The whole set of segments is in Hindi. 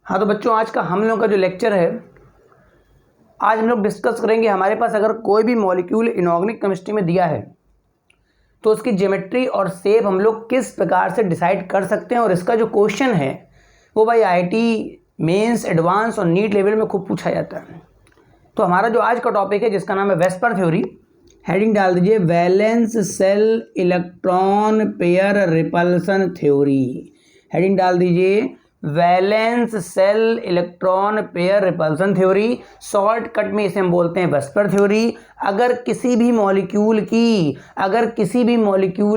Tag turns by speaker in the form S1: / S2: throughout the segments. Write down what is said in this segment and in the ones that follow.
S1: हाँ तो बच्चों, आज का हम लोग का जो लेक्चर है, आज हम लोग डिस्कस करेंगे हमारे पास अगर कोई भी मॉलिक्यूल इनऑर्गेनिक केमिस्ट्री में दिया है तो उसकी ज्योमेट्री और शेप हम लोग किस प्रकार से डिसाइड कर सकते हैं। और इसका जो क्वेश्चन है वो भाई आईआईटी मेंस, एडवांस और नीट लेवल में खूब पूछा जाता है। तो हमारा जो आज का टॉपिक है जिसका नाम है वेस्पर थ्योरी, हेडिंग डाल दीजिए valence shell electron pair repulsion theory. Heading डाल दीजिए valence shell electron pair repulsion theory. Shortcut में इसे हम बोलते हैं वेस्पर थ्योरी। अगर किसी भी मॉलिक्यूल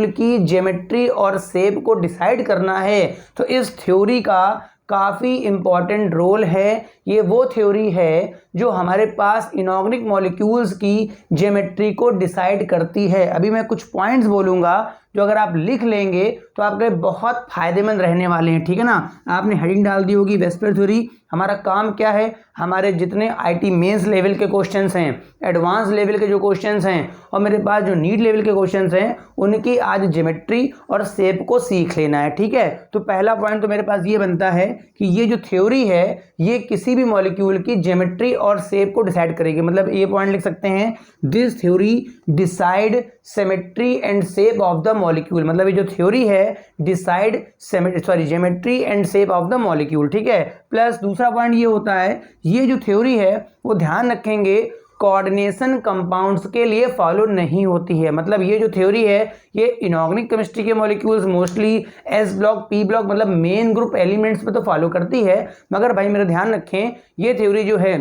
S1: की ज्योमेट्री और शेप को डिसाइड करना है तो इस थ्योरी का काफ़ी इंपॉर्टेंट रोल है। ये वो थ्योरी है जो हमारे पास इनऑर्गेनिक मॉलिक्यूल्स की ज्योमेट्री को डिसाइड करती है। अभी मैं कुछ पॉइंट्स बोलूँगा जो अगर आप लिख लेंगे तो आपके बहुत फायदेमंद रहने वाले हैं, ठीक है ना। आपने हेडिंग डाल दी होगी वेस्पर थ्योरी। हमारा काम क्या है, हमारे जितने आईटी मेंस लेवल के क्वेश्चंस हैं, एडवांस लेवल के जो क्वेश्चंस हैं और मेरे पास जो नीट लेवल के क्वेश्चंस हैं, उनकी आज ज्योमेट्री और शेप को सीख लेना है, ठीक है। तो पहला पॉइंट तो मेरे पास ये बनता है कि ये जो थ्योरी है ये किसी भी मॉलिक्यूल की ज्योमेट्री और शेप को डिसाइड करेगी। मतलब ये पॉइंट लिख सकते हैं, this theory decide symmetry and shape of the molecule. मतलब ये जो थ्योरी है decide geometry and shape of the molecule, ठीक है। प्लस दूसरा पॉइंट ये होता है, ये जो थ्योरी है वो ध्यान रखेंगे कोऑर्डिनेशन कंपाउंड्स के लिए फॉलो नहीं होती है। मतलब ये जो थ्योरी है ये इनऑर्गेनिक केमिस्ट्री के molecules mostly S block, P block मतलब मेन ग्रुप एलिमेंट्स पे तो फॉलो करती है, मगर भाई मेरा ध्यान रखें ये थ्योरी जो है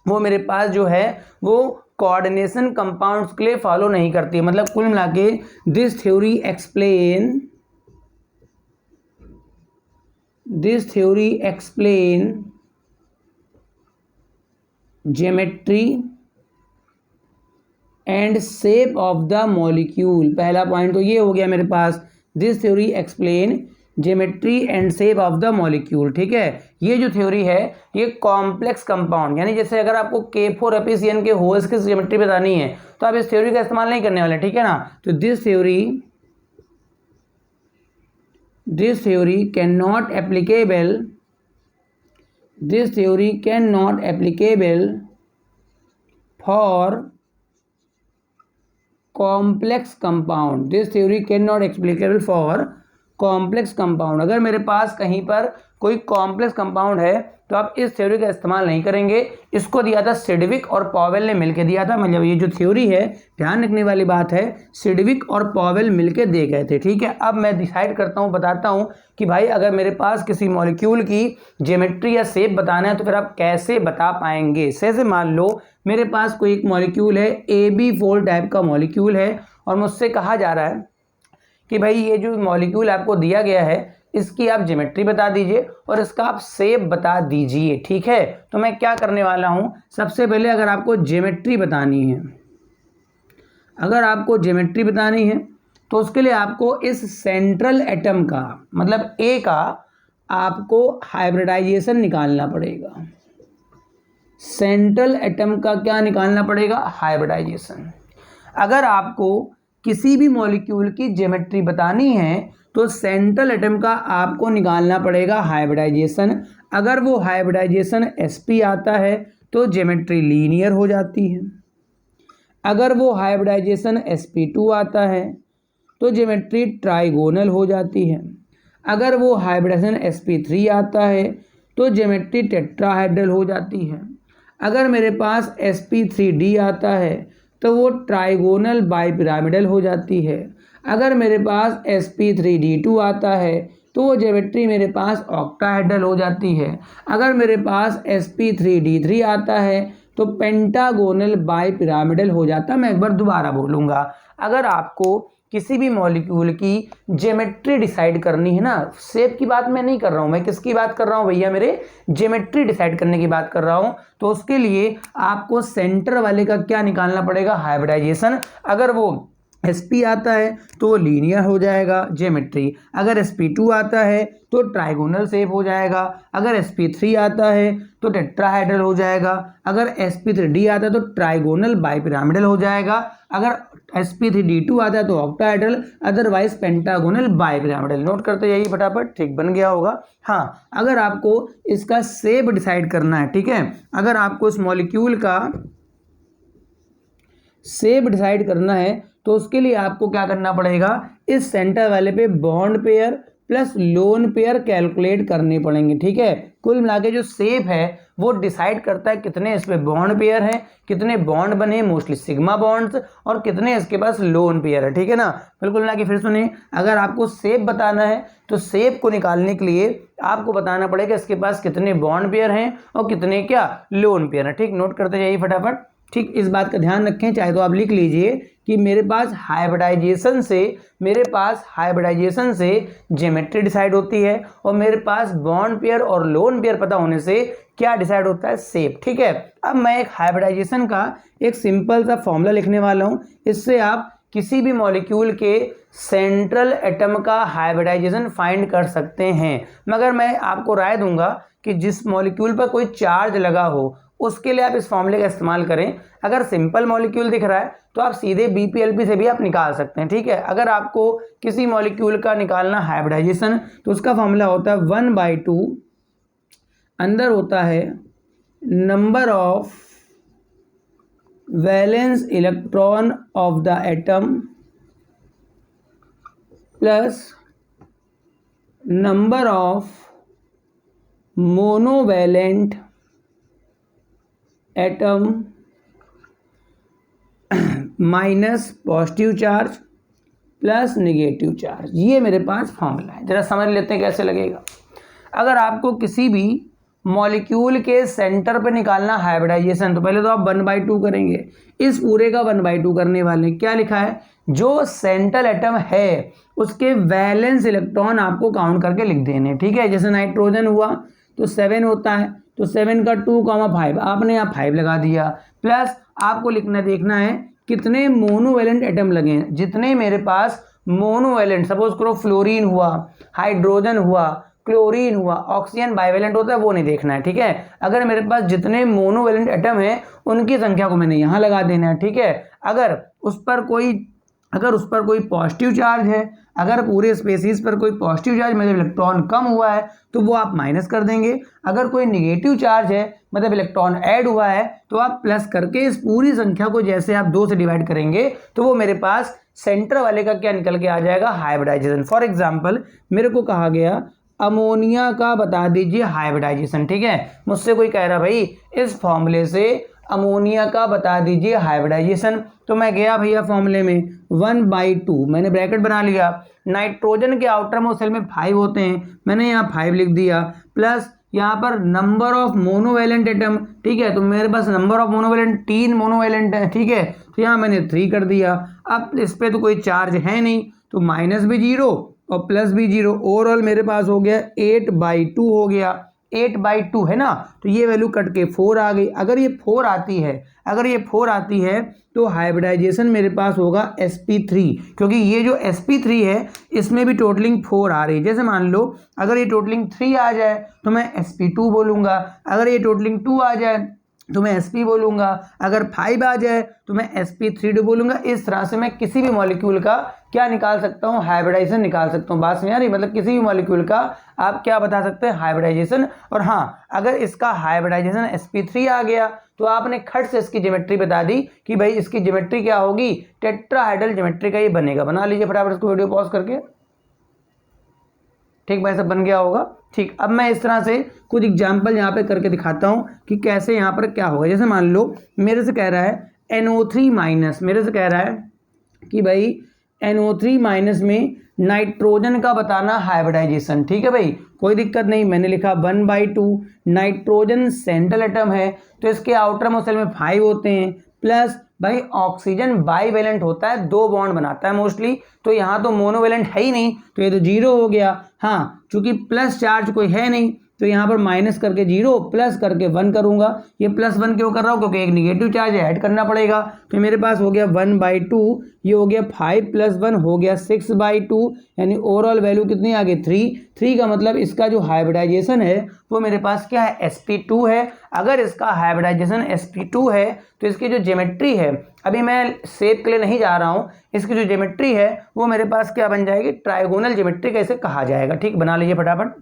S1: वो मेरे पास जो है वो कोऑर्डिनेशन कंपाउंड्स के लिए फॉलो नहीं करती है। मतलब कुल मिला के this theory explain geometry and shape of the molecule. पहला पॉइंट तो ये हो गया मेरे पास, this theory explain geometry and shape of the molecule, ठीक है। ये जो थ्योरी है ये कॉम्प्लेक्स कंपाउंड, यानी जैसे अगर आपको K4 एपिसियन के होल्स की ज्योमेट्री बतानी है तो आप इस थ्योरी का इस्तेमाल नहीं करने वाले, ठीक है ना। तो this theory can not applicable for complex compound. This theory can not applicable for complex compound. अगर मेरे पास कहीं पर कोई कॉम्प्लेक्स कंपाउंड है तो आप इस थ्योरी का इस्तेमाल नहीं करेंगे। इसको दिया था सिडविक और पॉवेल ने मिलकर दिया था। मतलब ये जो थ्योरी है, ध्यान रखने वाली बात है, सिडविक और पॉवेल मिलकर दे गए थे, ठीक है। अब मैं डिसाइड करता हूँ, बताता हूँ कि भाई अगर मेरे पास किसी मॉलिक्यूल की ज्योमेट्री या शेप बताना है तो फिर आप कैसे बता पाएंगे। जैसे मान लो मेरे पास कोई एक मॉलिक्यूल है, AB4 टाइप का मॉलिक्यूल है और मुझसे कहा जा रहा है कि भाई ये जो मॉलिक्यूल आपको दिया गया है इसकी आप ज्योमेट्री बता दीजिए और इसका आप शेप बता दीजिए, ठीक है। तो मैं क्या करने वाला हूँ, सबसे पहले अगर आपको ज्योमेट्री बतानी है तो उसके लिए आपको इस सेंट्रल एटम का मतलब ए का आपको हाइब्रिडाइजेशन निकालना पड़ेगा। सेंट्रल एटम का क्या निकालना पड़ेगा, हाइब्रिडाइजेशन। अगर आपको किसी भी मॉलिक्यूल की ज्योमेट्री बतानी है तो सेंट्रल एटम का आपको निकालना पड़ेगा हाइब्रिडाइजेशन। अगर वो हाइब्रिडाइजेशन sp आता है तो ज्योमेट्री लीनियर हो जाती है। अगर वो हाइब्रिडाइजेशन sp2 आता है तो ज्योमेट्री ट्राइगोनल हो जाती है। अगर वो हाइब्रिडाइजेशन sp3 आता है तो ज्योमेट्री टेट्राहेड्रल हो जाती है। अगर मेरे पास sp3d आता है तो वो ट्राइगोनल बाइपिरामिडल हो जाती है। अगर मेरे पास sp3d2 आता है तो वो ज्योमेट्री मेरे पास ऑक्टाहेड्रल हो जाती है। अगर मेरे पास sp3d3 आता है तो पेंटागोनल बाइपिरामिडल हो जाता है। मैं एक बार दोबारा बोलूँगा, अगर आपको किसी भी मॉलिक्यूल की ज्योमेट्री डिसाइड करनी है ना, शेप की बात मैं नहीं कर रहा हूँ, मैं किसकी बात कर रहा हूँ भैया, मेरे ज्योमेट्री डिसाइड करने की बात कर रहा हूँ, तो उसके लिए आपको सेंटर वाले का क्या निकालना पड़ेगा, हाइब्रिडाइजेशन। अगर वो sp आता है तो वो लीनियर हो जाएगा ज्योमेट्री, अगर sp2 आता है तो ट्राइगोनल शेप हो जाएगा, अगर sp3 आता है तो टेट्राहेड्रल हो जाएगा, अगर sp3d आता है तो ट्राइगोनल बाइपिरामिडल हो जाएगा, अगर sp3d2 आता है तो octahedral, otherwise pentagonal bipyramidal. Note करते जाइए फटाफट, ठीक बन गया होगा। हाँ, अगर आपको इसका शेप डिसाइड करना है, ठीक है, अगर आपको इस मॉलिक्यूल का शेप डिसाइड करना है तो उसके लिए आपको क्या करना पड़ेगा, इस सेंटर वाले पे bond pair plus lone pair calculate करने पड़ेंगे, ठीक है। कुल मिला के जो शेप है वो डिसाइड करता है कितने इस पे बॉन्ड पेयर हैं, कितने बॉन्ड बने, मोस्टली सिग्मा बॉन्ड्स, और कितने इसके पास लोन पेयर है, ठीक है ना। बिल्कुल मिला के फिर सुनिए, अगर आपको शेप बताना है तो शेप को निकालने के लिए आपको बताना पड़ेगा इसके पास कितने बॉन्ड पेयर हैं और कितने क्या लोन पेयर है, ठीक। नोट करते जाइए फटाफट, ठीक। इस बात का ध्यान रखें, चाहे तो आप लिख लीजिए कि मेरे पास हाइब्रिडाइजेशन से ज्योमेट्री डिसाइड होती है और मेरे पास बॉन्ड पेयर और लोन पेयर पता होने से क्या डिसाइड होता है, शेप, ठीक है। अब मैं एक हाइब्रिडाइजेशन का एक सिंपल सा फॉर्मूला लिखने वाला हूं, इससे आप किसी भी मॉलिक्यूल के सेंट्रल एटम का हाइब्रिडाइजेशन फाइंड कर सकते हैं। मगर मैं आपको राय दूंगा कि जिस मॉलिक्यूल पर कोई चार्ज लगा हो उसके लिए आप इस फॉर्मूले का इस्तेमाल करें। अगर सिंपल मॉलिक्यूल दिख रहा है तो आप सीधे BPLP से भी आप निकाल सकते हैं, ठीक है। अगर आपको किसी मॉलिक्यूल का निकालना हाइब्रिडाइजेशन तो उसका फॉर्मूला होता है 1/2, अंदर होता है number of valence electron of the atom plus number of monovalent atom minus positive charge plus negative charge. ये मेरे पास फॉर्मूला है, जरा समझ लेते हैं कैसे लगेगा। अगर आपको किसी भी मॉलिक्यूल के सेंटर पे निकालना हाइब्रिडाइजेशन तो पहले तो आप 1/2 करेंगे, इस पूरे का 1/2 करने वाले क्या लिखा है, जो सेंट्रल एटम है उसके वैलेंस इलेक्ट्रॉन आपको काउंट करके लिख देने, ठीक है। जैसे नाइट्रोजन हुआ तो 7 होता है, तो 7 का 2,5 आपने यहाँ 5 लगा दिया, प्लस आपको लिखना देखना है कितने मोनोवैलेंट एटम लगे हैं। जितने मेरे पास मोनोवैलेंट, सपोज करो फ्लोरीन हुआ, हाइड्रोजन हुआ, क्लोरीन हुआ, ऑक्सीजन बाइवैलेंट होता है वो नहीं देखना है, ठीक है। अगर मेरे पास जितने मोनोवैलेंट एटम हैं उनकी संख्या को मैंने यहाँ लगा देना है, ठीक है। अगर उस पर कोई पॉजिटिव चार्ज है, अगर पूरे स्पेसीज पर कोई पॉजिटिव चार्ज मतलब इलेक्ट्रॉन कम हुआ है तो वो आप माइनस कर देंगे, अगर कोई नेगेटिव चार्ज है मतलब इलेक्ट्रॉन ऐड हुआ है तो आप प्लस करके इस पूरी संख्या को जैसे आप 2 से डिवाइड करेंगे तो वो मेरे पास सेंटर वाले का क्या निकल के आ जाएगा, हाइब्रिडाइजेशन। फॉर एग्जाम्पल मेरे को कहा गया अमोनिया का बता दीजिए हाइब्रिडाइजेशन, ठीक है। मुझसे कोई कह रहा भाई इस फॉर्मूले से अमोनिया का बता दीजिए हाइब्रिडाइजेशन, तो मैं गया भैया फॉर्मूले में 1/2 मैंने ब्रैकेट बना लिया, नाइट्रोजन के आउटर मोस्ट शेल में 5 होते हैं, मैंने यहाँ 5 लिख दिया, प्लस यहाँ पर नंबर ऑफ मोनोवैलेंट एटम, ठीक है। तो मेरे पास नंबर ऑफ मोनोवैलेंट 3 मोनोवैलेंट है, ठीक है। तो यहाँ मैंने 3 कर दिया। अब इस पर तो कोई चार्ज है नहीं तो माइनस भी 0 और प्लस भी 0, ओवरऑल मेरे पास हो गया 8/2 हो गया। 8/2 है ना, तो ये वैल्यू कट के 4 आ गई। अगर ये 4 आती है तो हाइब्रिडाइजेशन मेरे पास होगा sp3, क्योंकि ये जो sp3 है इसमें भी टोटलिंग 4 आ रही है। जैसे मान लो अगर ये टोटलिंग 3 आ जाए तो मैं sp2 बोलूँगा, अगर ये टोटलिंग 2 आ जाए तो मैं sp बोलूँगा, अगर 5 आ जाए तो मैं sp3 बोलूँगा। इस तरह से मैं किसी भी मॉलिक्यूल का क्या निकाल सकता हूँ, हाइब्रिडाइजेशन निकाल सकता हूँ। बात समझ आ रही, मतलब किसी भी मॉलिक्यूल का आप क्या बता सकते हैं, हाइब्रिडाइजेशन। और हाँ, अगर इसका हाइब्रिडाइजेशन sp3 आ गया तो आपने खट से इसकी ज्योमेट्री बता दी कि भाई इसकी ज्योमेट्री क्या होगी, टेट्राहेड्रल ज्योमेट्री का ये बनेगा। बना लीजिए फटाफट इसको, वीडियो पॉज करके, ठीक भाई, सब बन गया होगा, ठीक। अब मैं इस तरह से कुछ एग्जाम्पल यहाँ पे करके दिखाता हूँ कि कैसे यहाँ पर क्या होगा। जैसे मान लो मेरे से कह रहा है NO3-, मेरे से कह रहा है कि भाई NO3- में नाइट्रोजन का बताना हाइब्रिडाइजेशन, ठीक है भाई, कोई दिक्कत नहीं। मैंने लिखा 1/2, नाइट्रोजन सेंट्रल एटम है तो इसके आउटर मोस्ट शेल में 5 होते हैं, प्लस भाई ऑक्सीजन बाईवैलेंट होता है, 2 बॉन्ड बनाता है मोस्टली, तो यहाँ तो मोनोवैलेंट है ही नहीं तो ये तो 0 हो गया। हाँ, चूंकि प्लस चार्ज कोई है नहीं तो यहाँ पर माइनस करके 0 प्लस करके 1 करूँगा। ये +1 क्यों कर रहा हूँ? क्योंकि एक निगेटिव चार्ज ऐड करना पड़ेगा। तो मेरे पास हो गया 1/2, ये हो गया 5 + 1 हो गया 6/2, यानी ओवरऑल वैल्यू कितनी आ गई 3 का मतलब इसका जो हाइब्रिडाइजेशन है वो मेरे पास क्या है? sp2 है। अगर इसका हाइब्रिडाइजेशन sp2 है तो इसकी जो ज्योमेट्री है, अभी मैं शेप के लिए नहीं जा रहा हूँ, इसकी जो ज्योमेट्री है वो मेरे पास क्या बन जाएगी? ट्राइगोनल ज्योमेट्री कैसे कहा जाएगा। ठीक, बना लीजिए फटाफट।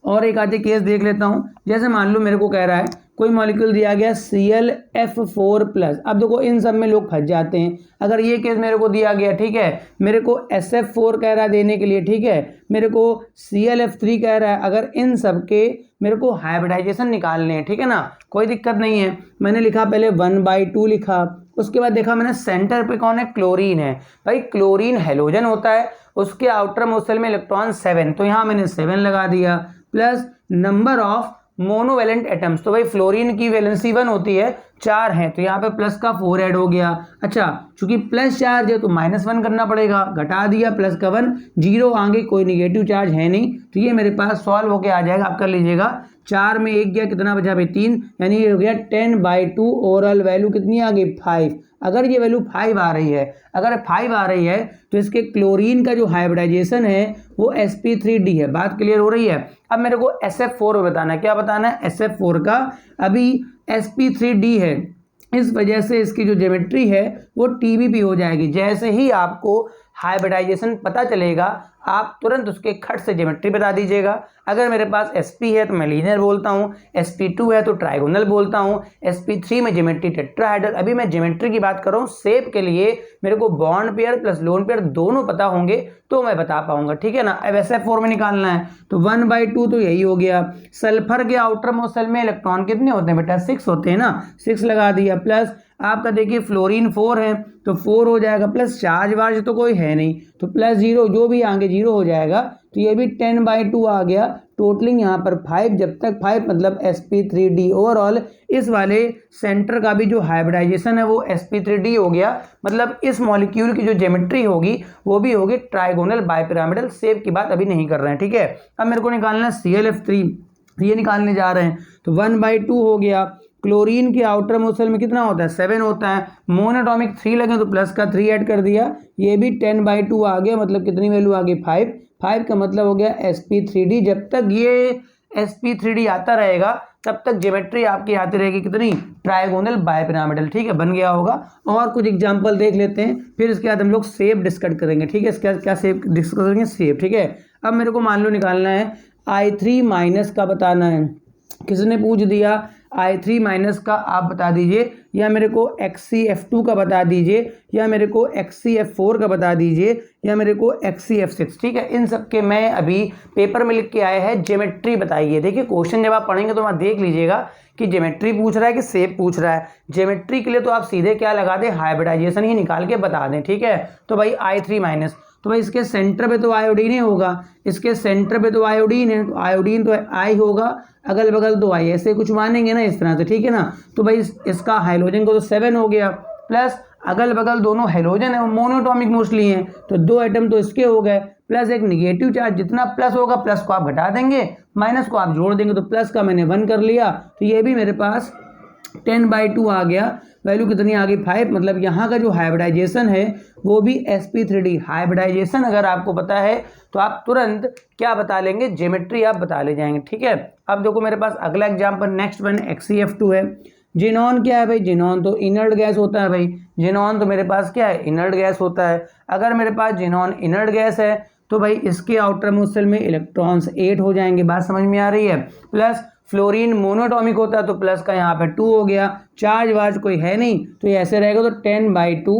S1: और एक आधे केस देख लेता हूँ। जैसे मान लो मेरे को कह रहा है कोई मॉलिक्यूल दिया गया ClF4+। अब देखो इन सब में लोग फंस जाते हैं। अगर ये केस मेरे को दिया गया, ठीक है, मेरे को SF4 कह रहा है देने के लिए, ठीक है, मेरे को ClF3 कह रहा है, अगर इन सब के मेरे को हाइब्रिडाइजेशन निकालने हैं, ठीक है ना, कोई दिक्कत नहीं है। मैंने लिखा पहले 1/2 लिखा, उसके बाद देखा मैंने सेंटर पे कौन है? क्लोरीन है। भाई क्लोरीन हेलोजन होता है, उसके आउटर मोस्ट शेल में इलेक्ट्रॉन 7, तो यहाँ मैंने 7 लगा दिया, plus number of monovalent atoms. तो भाई फ्लोरीन की वैलेंसी 1 होती है, 4 हैं, तो यहाँ पे प्लस का 4 ऐड हो गया। अच्छा, चूंकि प्लस चार्ज है तो -1 करना पड़ेगा, घटा दिया, प्लस का 1, 0 आगे कोई निगेटिव चार्ज है नहीं, तो ये मेरे पास सॉल्व होके आ जाएगा। आप कर लीजिएगा, 4 में 1 गया, कितना बचा भाई? 3, यानी ये हो गया 10/2। ओवरऑल वैल्यू कितनी आ गई? 5। अगर ये वैल्यू 5 आ रही है, अगर 5 आ रही है तो इसके क्लोरीन का जो हाइब्रिडाइजेशन है वो sp3d है। बात क्लियर हो रही है? अब मेरे को SF4 बताना है। क्या बताना है? SF4 का अभी sp3d है, इस वजह से इसकी जो ज्योमेट्री है वो TBP हो जाएगी। जैसे ही आपको हाइब्रिडाइजेशन पता चलेगा आप तुरंत उसके खट से ज्योमेट्री बता दीजिएगा। अगर मेरे पास sp है तो मैं लीनियर बोलता हूँ, sp2 है तो ट्राइगोनल बोलता हूँ, sp3 में ज्योमेट्री टेट्राहेड्रल। अभी मैं ज्योमेट्री की बात कर रहा हूँ, शेप के लिए मेरे को bond pair plus lone pair दोनों पता होंगे तो मैं बता पाऊंगा, ठीक है ना। अब SF4 में निकालना है तो 1/2 तो यही हो गया। सल्फर के आउटर मोस्ट शेल में इलेक्ट्रॉन कितने होते हैं बेटा? 6 होते हैं ना, 6 लगा दिया, प्लस आपका देखिए फ्लोरीन 4 है तो 4 हो जाएगा, प्लस चार्ज वार्ज तो कोई है नहीं तो +0, जो भी आगे 0 हो जाएगा, तो ये भी 10/2 आ गया। टोटलिंग यहाँ पर 5, जब तक 5 मतलब sp3d। ओवरऑल इस वाले सेंटर का भी जो हाइब्रिडाइजेशन है वो sp3d हो गया, मतलब इस मॉलिक्यूल की जो ज्योमेट्री होगी वो भी होगी ट्राइगोनल बाइपिरामिडल। शेप की बात अभी नहीं कर रहे हैं, ठीक है। अब मेरे को निकालना है ClF3, ये निकालने जा रहे हैं, तो 1/2 हो गया। क्लोरीन के आउटर मोस्ट शेल में कितना होता है? 7 होता है। मोनोटॉमिक 3 लगे तो प्लस का 3 ऐड कर दिया, ये भी 10/2 आ गया, मतलब कितनी वैल्यू आ गई? 5 का मतलब हो गया sp3d। जब तक ये sp3d आता रहेगा तब तक ज्योमेट्री आपकी आती रहेगी कितनी? ट्राइगोनल बाइपिरामिडल, ठीक है, बन गया होगा। और कुछ एग्जांपल देख लेते हैं, फिर इसके बाद हम लोग शेप डिस्कस करेंगे, ठीक है। इसके बाद क्या शेप डिस्कस करेंगे? शेप, ठीक है। अब मेरे को मान लो निकालना है I3- का बताना है। किसने पूछ दिया? I3- का आप बता दीजिए, या मेरे को XCF2 का बता दीजिए, या मेरे को XCF4 का बता दीजिए, या मेरे को XCF6, ठीक है। इन सब के मैं अभी पेपर में लिख के आए हैं, ज्योमेट्री बताइए। देखिए क्वेश्चन जब आप पढ़ेंगे तो वहाँ देख लीजिएगा कि ज्योमेट्री पूछ रहा है कि शेप पूछ रहा है। ज्योमेट्री के लिए तो आप सीधे क्या लगा दें? हाइब्रिडाइजेशन ही निकाल के बता दें, ठीक है। तो भाई I3-, तो भाई इसके सेंटर पे तो आयोडीन ही होगा, इसके सेंटर पे तो आयोडीन है, तो आयोडीन तो I होगा, अगल बगल तो I, ऐसे कुछ मानेंगे ना इस तरह से, ठीक है ना। तो भाई इसका हाइड्रोजन को तो 7 हो गया, प्लस अगल बगल दोनों हाइड्रोजन है, मोनोटॉमिक मोस्टली हैं, तो 2 एटम तो इसके हो गए, प्लस एक निगेटिव चार्ज। जितना प्लस होगा प्लस को आप घटा देंगे, माइनस को आप जोड़ देंगे, तो प्लस का मैंने 1 कर लिया, तो ये भी मेरे पास 10/2 आ गया। वैल्यू कितनी आ गई? 5, मतलब यहाँ का जो हाइब्रिडाइजेशन है वो भी sp3d। हाइब्रिडाइजेशन अगर आपको पता है तो आप तुरंत क्या बता लेंगे? ज्योमेट्री आप बता ले जाएंगे, ठीक है। अब देखो मेरे पास अगला एग्जाम्पल, नेक्स्ट वन XCF2 है। जिनॉन क्या है भाई? जिनॉन तो इनर्ट गैस होता है भाई, जिनॉन तो मेरे पास क्या है? इनर्ट गैस होता है। अगर मेरे पास जिनॉन इनर्ट गैस है तो भाई इसके आउटर मोस्ट शेल में इलेक्ट्रॉन्स 8 हो जाएंगे, बात समझ में आ रही है। प्लस फ्लोरीन मोनोटॉमिक होता है तो प्लस का यहाँ पे 2 हो गया, चार्ज वार्ज कोई है नहीं तो ये ऐसे रहेगा, तो 10/2,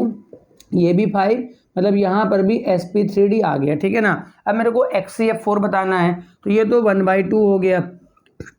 S1: ये भी 5, मतलब यहाँ पर भी sp3d आ गया, ठीक है ना। अब मेरे को XCF4 बताना है, तो ये तो 1/2 हो गया,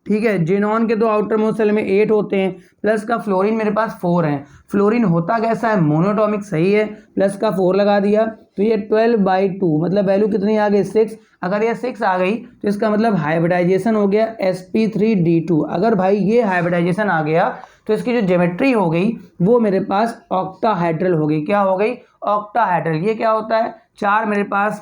S1: ठीक है। जिनॉन के तो आउटर मोस्ट शेल में 8 होते हैं, प्लस का फ्लोरीन मेरे पास 4 है। फ्लोरीन होता कैसा है? मोनोटॉमिक, सही है, प्लस का 4 लगा दिया, तो ये 12/2, मतलब वैल्यू कितनी आ गई? 6। अगर ये 6 आ गई तो इसका मतलब हाइब्रिडाइजेशन हो गया sp3d2। अगर भाई ये हाइब्रिडाइजेशन आ गया तो इसकी जो ज्योमेट्री हो गई वो मेरे पास ऑक्टाहेड्रल हो गई। क्या हो गई? ऑक्टाहेड्रल। ये क्या होता है? 4 मेरे पास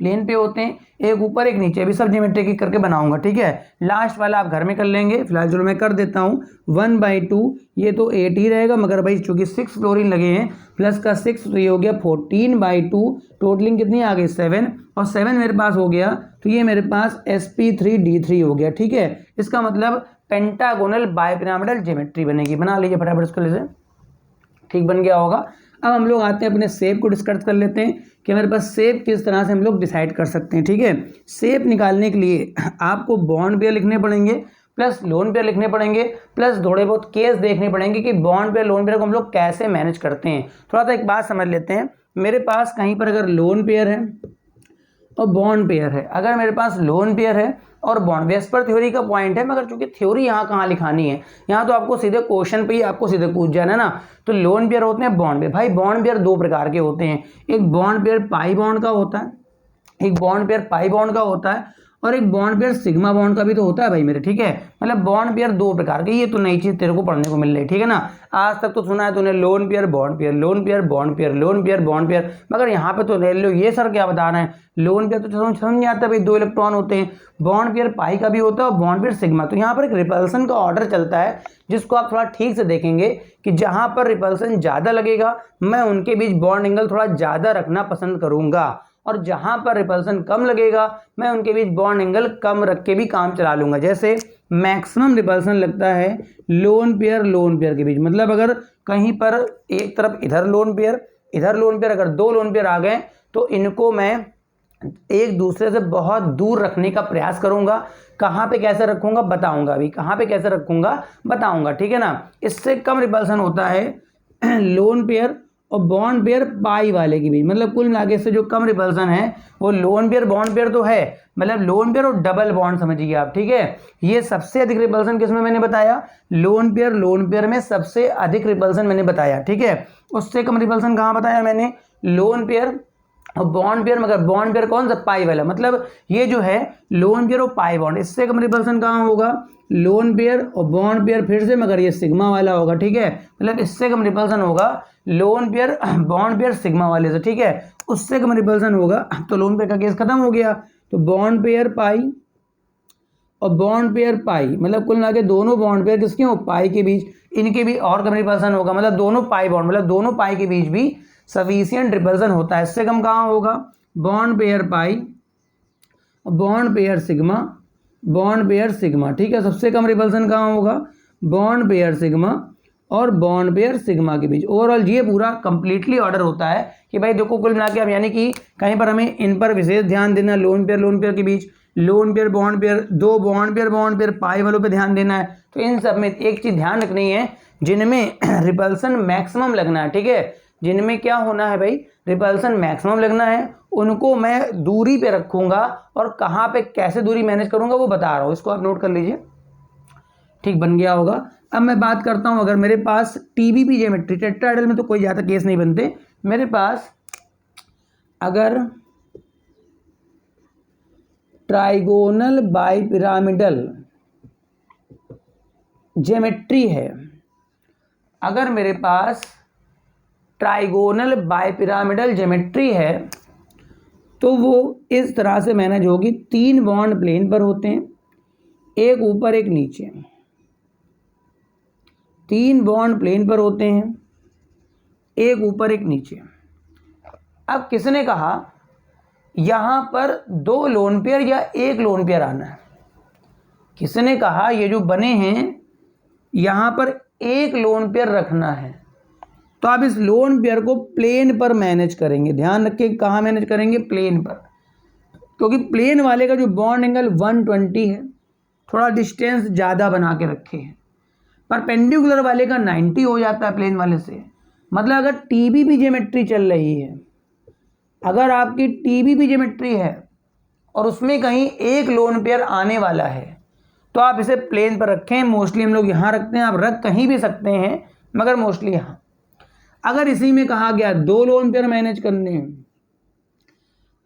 S1: प्लेन पे होते हैं, एक ऊपर एक नीचे, भी सब ज्योमेट्री की करके बनाऊंगा, ठीक है। लास्ट वाला आप घर में कर लेंगे, फिलहाल चलो मैं कर देता हूँ। 1/2 ये तो 8 ही रहेगा, मगर भाई चूंकि 6 फ्लोरीन लगे हैं प्लस का 6 तो ये हो गया 14/2, टोटलिंग कितनी आ गई 7, और 7 मेरे पास हो गया तो ये मेरे पास sp3d3 हो गया, ठीक है। इसका मतलब पेंटागोनल बाइपिरामिडल ज्योमेट्री बनेगी। बना लीजिए फटाफट इसको से, ठीक बन गया होगा। अब हम लोग आते हैं अपने शेप को डिस्कस कर लेते हैं कि हमारे पास शेप किस तरह से हम लोग डिसाइड कर सकते हैं, ठीक है। शेप निकालने के लिए आपको बॉन्ड पेयर लिखने पड़ेंगे, प्लस लोन पेयर लिखने पड़ेंगे, प्लस थोड़े बहुत केस देखने पड़ेंगे कि बॉन्ड पेयर लोन पेयर को हम लोग कैसे मैनेज करते हैं। थोड़ा सा एक बात समझ लेते हैं, मेरे पास कहीं पर अगर लोन पेयर है और बॉन्ड पेयर है, अगर मेरे पास लोन पेयर है और बॉन्ड पेयर पर थ्योरी का पॉइंट है, मगर चूंकि थ्योरी यहाँ कहाँ लिखानी है, यहाँ तो आपको सीधे क्वेश्चन पे ही आपको सीधे पूछ जाना है ना। तो लोन पेयर होते हैं बॉन्ड पेयर, भाई बॉन्ड पेयर दो प्रकार के होते हैं, एक बॉन्ड पेयर पाई बॉन्ड का होता है, एक बॉन्ड पेयर पाई बॉन्ड का होता है, और एक बॉन्ड पेयर सिग्मा बॉन्ड का भी तो होता है भाई मेरे, ठीक है। मतलब बॉन्ड पेयर दो प्रकार के, ये तो नई चीज तेरे को पढ़ने को मिल रही है, ठीक है ना। आज तक तो सुना है तूने lone pair bond pair, lone pair bond pair, lone pair bond pair, मगर यहाँ पे तो ले लो ये सर क्या बता रहे हैं, लोन पेयर तो समझ नहीं आता भाई, 2 इलेक्ट्रॉन होते हैं, बॉन्ड पेयर पाई का भी होता है और बॉन्ड पेयर सिग्मा। तो यहाँ पर एक रिपल्सन का ऑर्डर चलता है जिसको आप थोड़ा ठीक से देखेंगे कि जहाँ पर रिपल्सन ज़्यादा लगेगा मैं उनके बीच बॉन्ड एंगल थोड़ा ज़्यादा रखना पसंद करूँगा, और जहां पर रिपल्सन कम लगेगा मैं उनके बीच बॉन्ड एंगल कम रख के भी काम चला लूंगा। जैसे मैक्सिमम रिपल्सन लगता है लोन पेयर के बीच, मतलब अगर कहीं पर एक तरफ इधर लोन पेयर अगर 2 लोन पेयर आ गए तो इनको मैं एक दूसरे से बहुत दूर रखने का प्रयास करूंगा। कहाँ पे कैसे रखूंगा बताऊंगा, अभी कहाँ पे कैसे रखूंगा बताऊंगा, ठीक है ना। इससे कम रिपल्सन होता है लोन पेयर और बॉन्ड पेयर पाई वाले की बीच, मतलब कुल मिला के से जो कम रिपल्सन है वो लोन पेयर बॉन्ड पेयर तो है, मतलब लोन पेयर और डबल बॉन्ड समझिए आप, ठीक है। ये सबसे अधिक रिपल्सन किसमें मैंने बताया, लोन पेयर में सबसे अधिक रिपल्सन मैंने बताया, ठीक है। उससे कम रिपल्सन कहाँ बताया मैंने, लोन पेयर और बॉन्ड पेयर, मगर बॉन्ड पेयर कौन सा, पाई वाला, मतलब ये जो है लोन पेयर और पाई बॉन्ड। इससे कम रिपल्सन कहाँ होगा, लोन पेयर और बॉन्ड पेयर फिर से, मगर ये सिग्मा वाला होगा, ठीक है। मतलब इससे कम रिपल्सन होगा lone pair bond pair sigma वाले से, ठीक है। उससे कम रिपल्सन होगा तो लोन पेयर का केस खत्म हो गया। तो बॉन्ड पेयर पाई और बॉन्ड पेयर पाई, मतलब कुल मिला के दोनों बॉन्ड पेयर किसके हो, पाई के बीच, इनके भी और कम रिपल्सन होगा, मतलब दोनों पाई बॉन्ड, मतलब दोनों पाई के बीच भी सफिशिएंट रिपल्सन होता है। इससे कम कहाँ होगा, बॉन्ड पेयर पाई, बॉन्ड पेयर सिग्मा, ठीक है। सबसे कम रिपल्सन कहाँ होगा, बॉन्ड पेयर सिग्मा और बॉन्ड पेयर सिग्मा के बीच। ओवरऑल ये पूरा कंप्लीटली ऑर्डर होता है कि भाई देखो कुल मिला के अब यानी कि कहीं पर हमें इन पर विशेष ध्यान देना, लोन पेयर के बीच, लोन पेयर बॉन्ड पेयर, दो बॉन्ड पेयर पाई वालों पे ध्यान देना है। तो इन सब में एक चीज ध्यान रखनी है, जिनमें रिपल्सन मैक्सिमम लगना है, ठीक है, जिनमें क्या होना है भाई, रिपल्सन मैक्सिमम लगना है, उनको मैं दूरी पे रखूंगा, और कहाँ पे कैसे दूरी मैनेज करूंगा वो बता रहा हूँ, इसको आप नोट कर लीजिए, ठीक बन गया होगा। अब मैं बात करता हूं, अगर मेरे पास टीबीपी ज्योमेट्री, टेट्राहेड्रल में तो कोई ज़्यादा केस नहीं बनते, मेरे पास अगर ट्राइगोनल बाइपिरामिडल ज्योमेट्री है, अगर मेरे पास ट्राइगोनल बाइपिरामिडल ज्योमेट्री है तो वो इस तरह से मैनेज होगी। 3 बॉन्ड प्लेन पर होते हैं, एक ऊपर एक नीचे, 3 बॉन्ड प्लेन पर होते हैं, एक ऊपर एक नीचे। अब किसने कहा यहां पर 2 लोन पेयर या 1 लोन पेयर आना है, किसने कहा ये जो बने हैं यहां पर 1 लोन पेयर रखना है। तो आप इस लोन पेयर को प्लेन पर मैनेज करेंगे, ध्यान रखिए कहाँ मैनेज करेंगे, प्लेन पर, क्योंकि प्लेन वाले का जो बॉन्ड एंगल 120 है, थोड़ा डिस्टेंस ज़्यादा बना के रखे हैं। परपेंडिकुलर वाले का 90 हो जाता है प्लेन वाले से। मतलब अगर टीबीपी ज्योमेट्री चल रही है, अगर आपकी टीबीपी ज्योमेट्री है और उसमें कहीं 1 लोन पेयर आने वाला है तो आप इसे प्लेन पर रखें। मोस्टली हम लोग यहाँ रखते हैं, आप रख कहीं भी सकते हैं, मगर मोस्टली यहाँ। अगर इसी में कहा गया 2 लोन पेयर मैनेज करने हैं,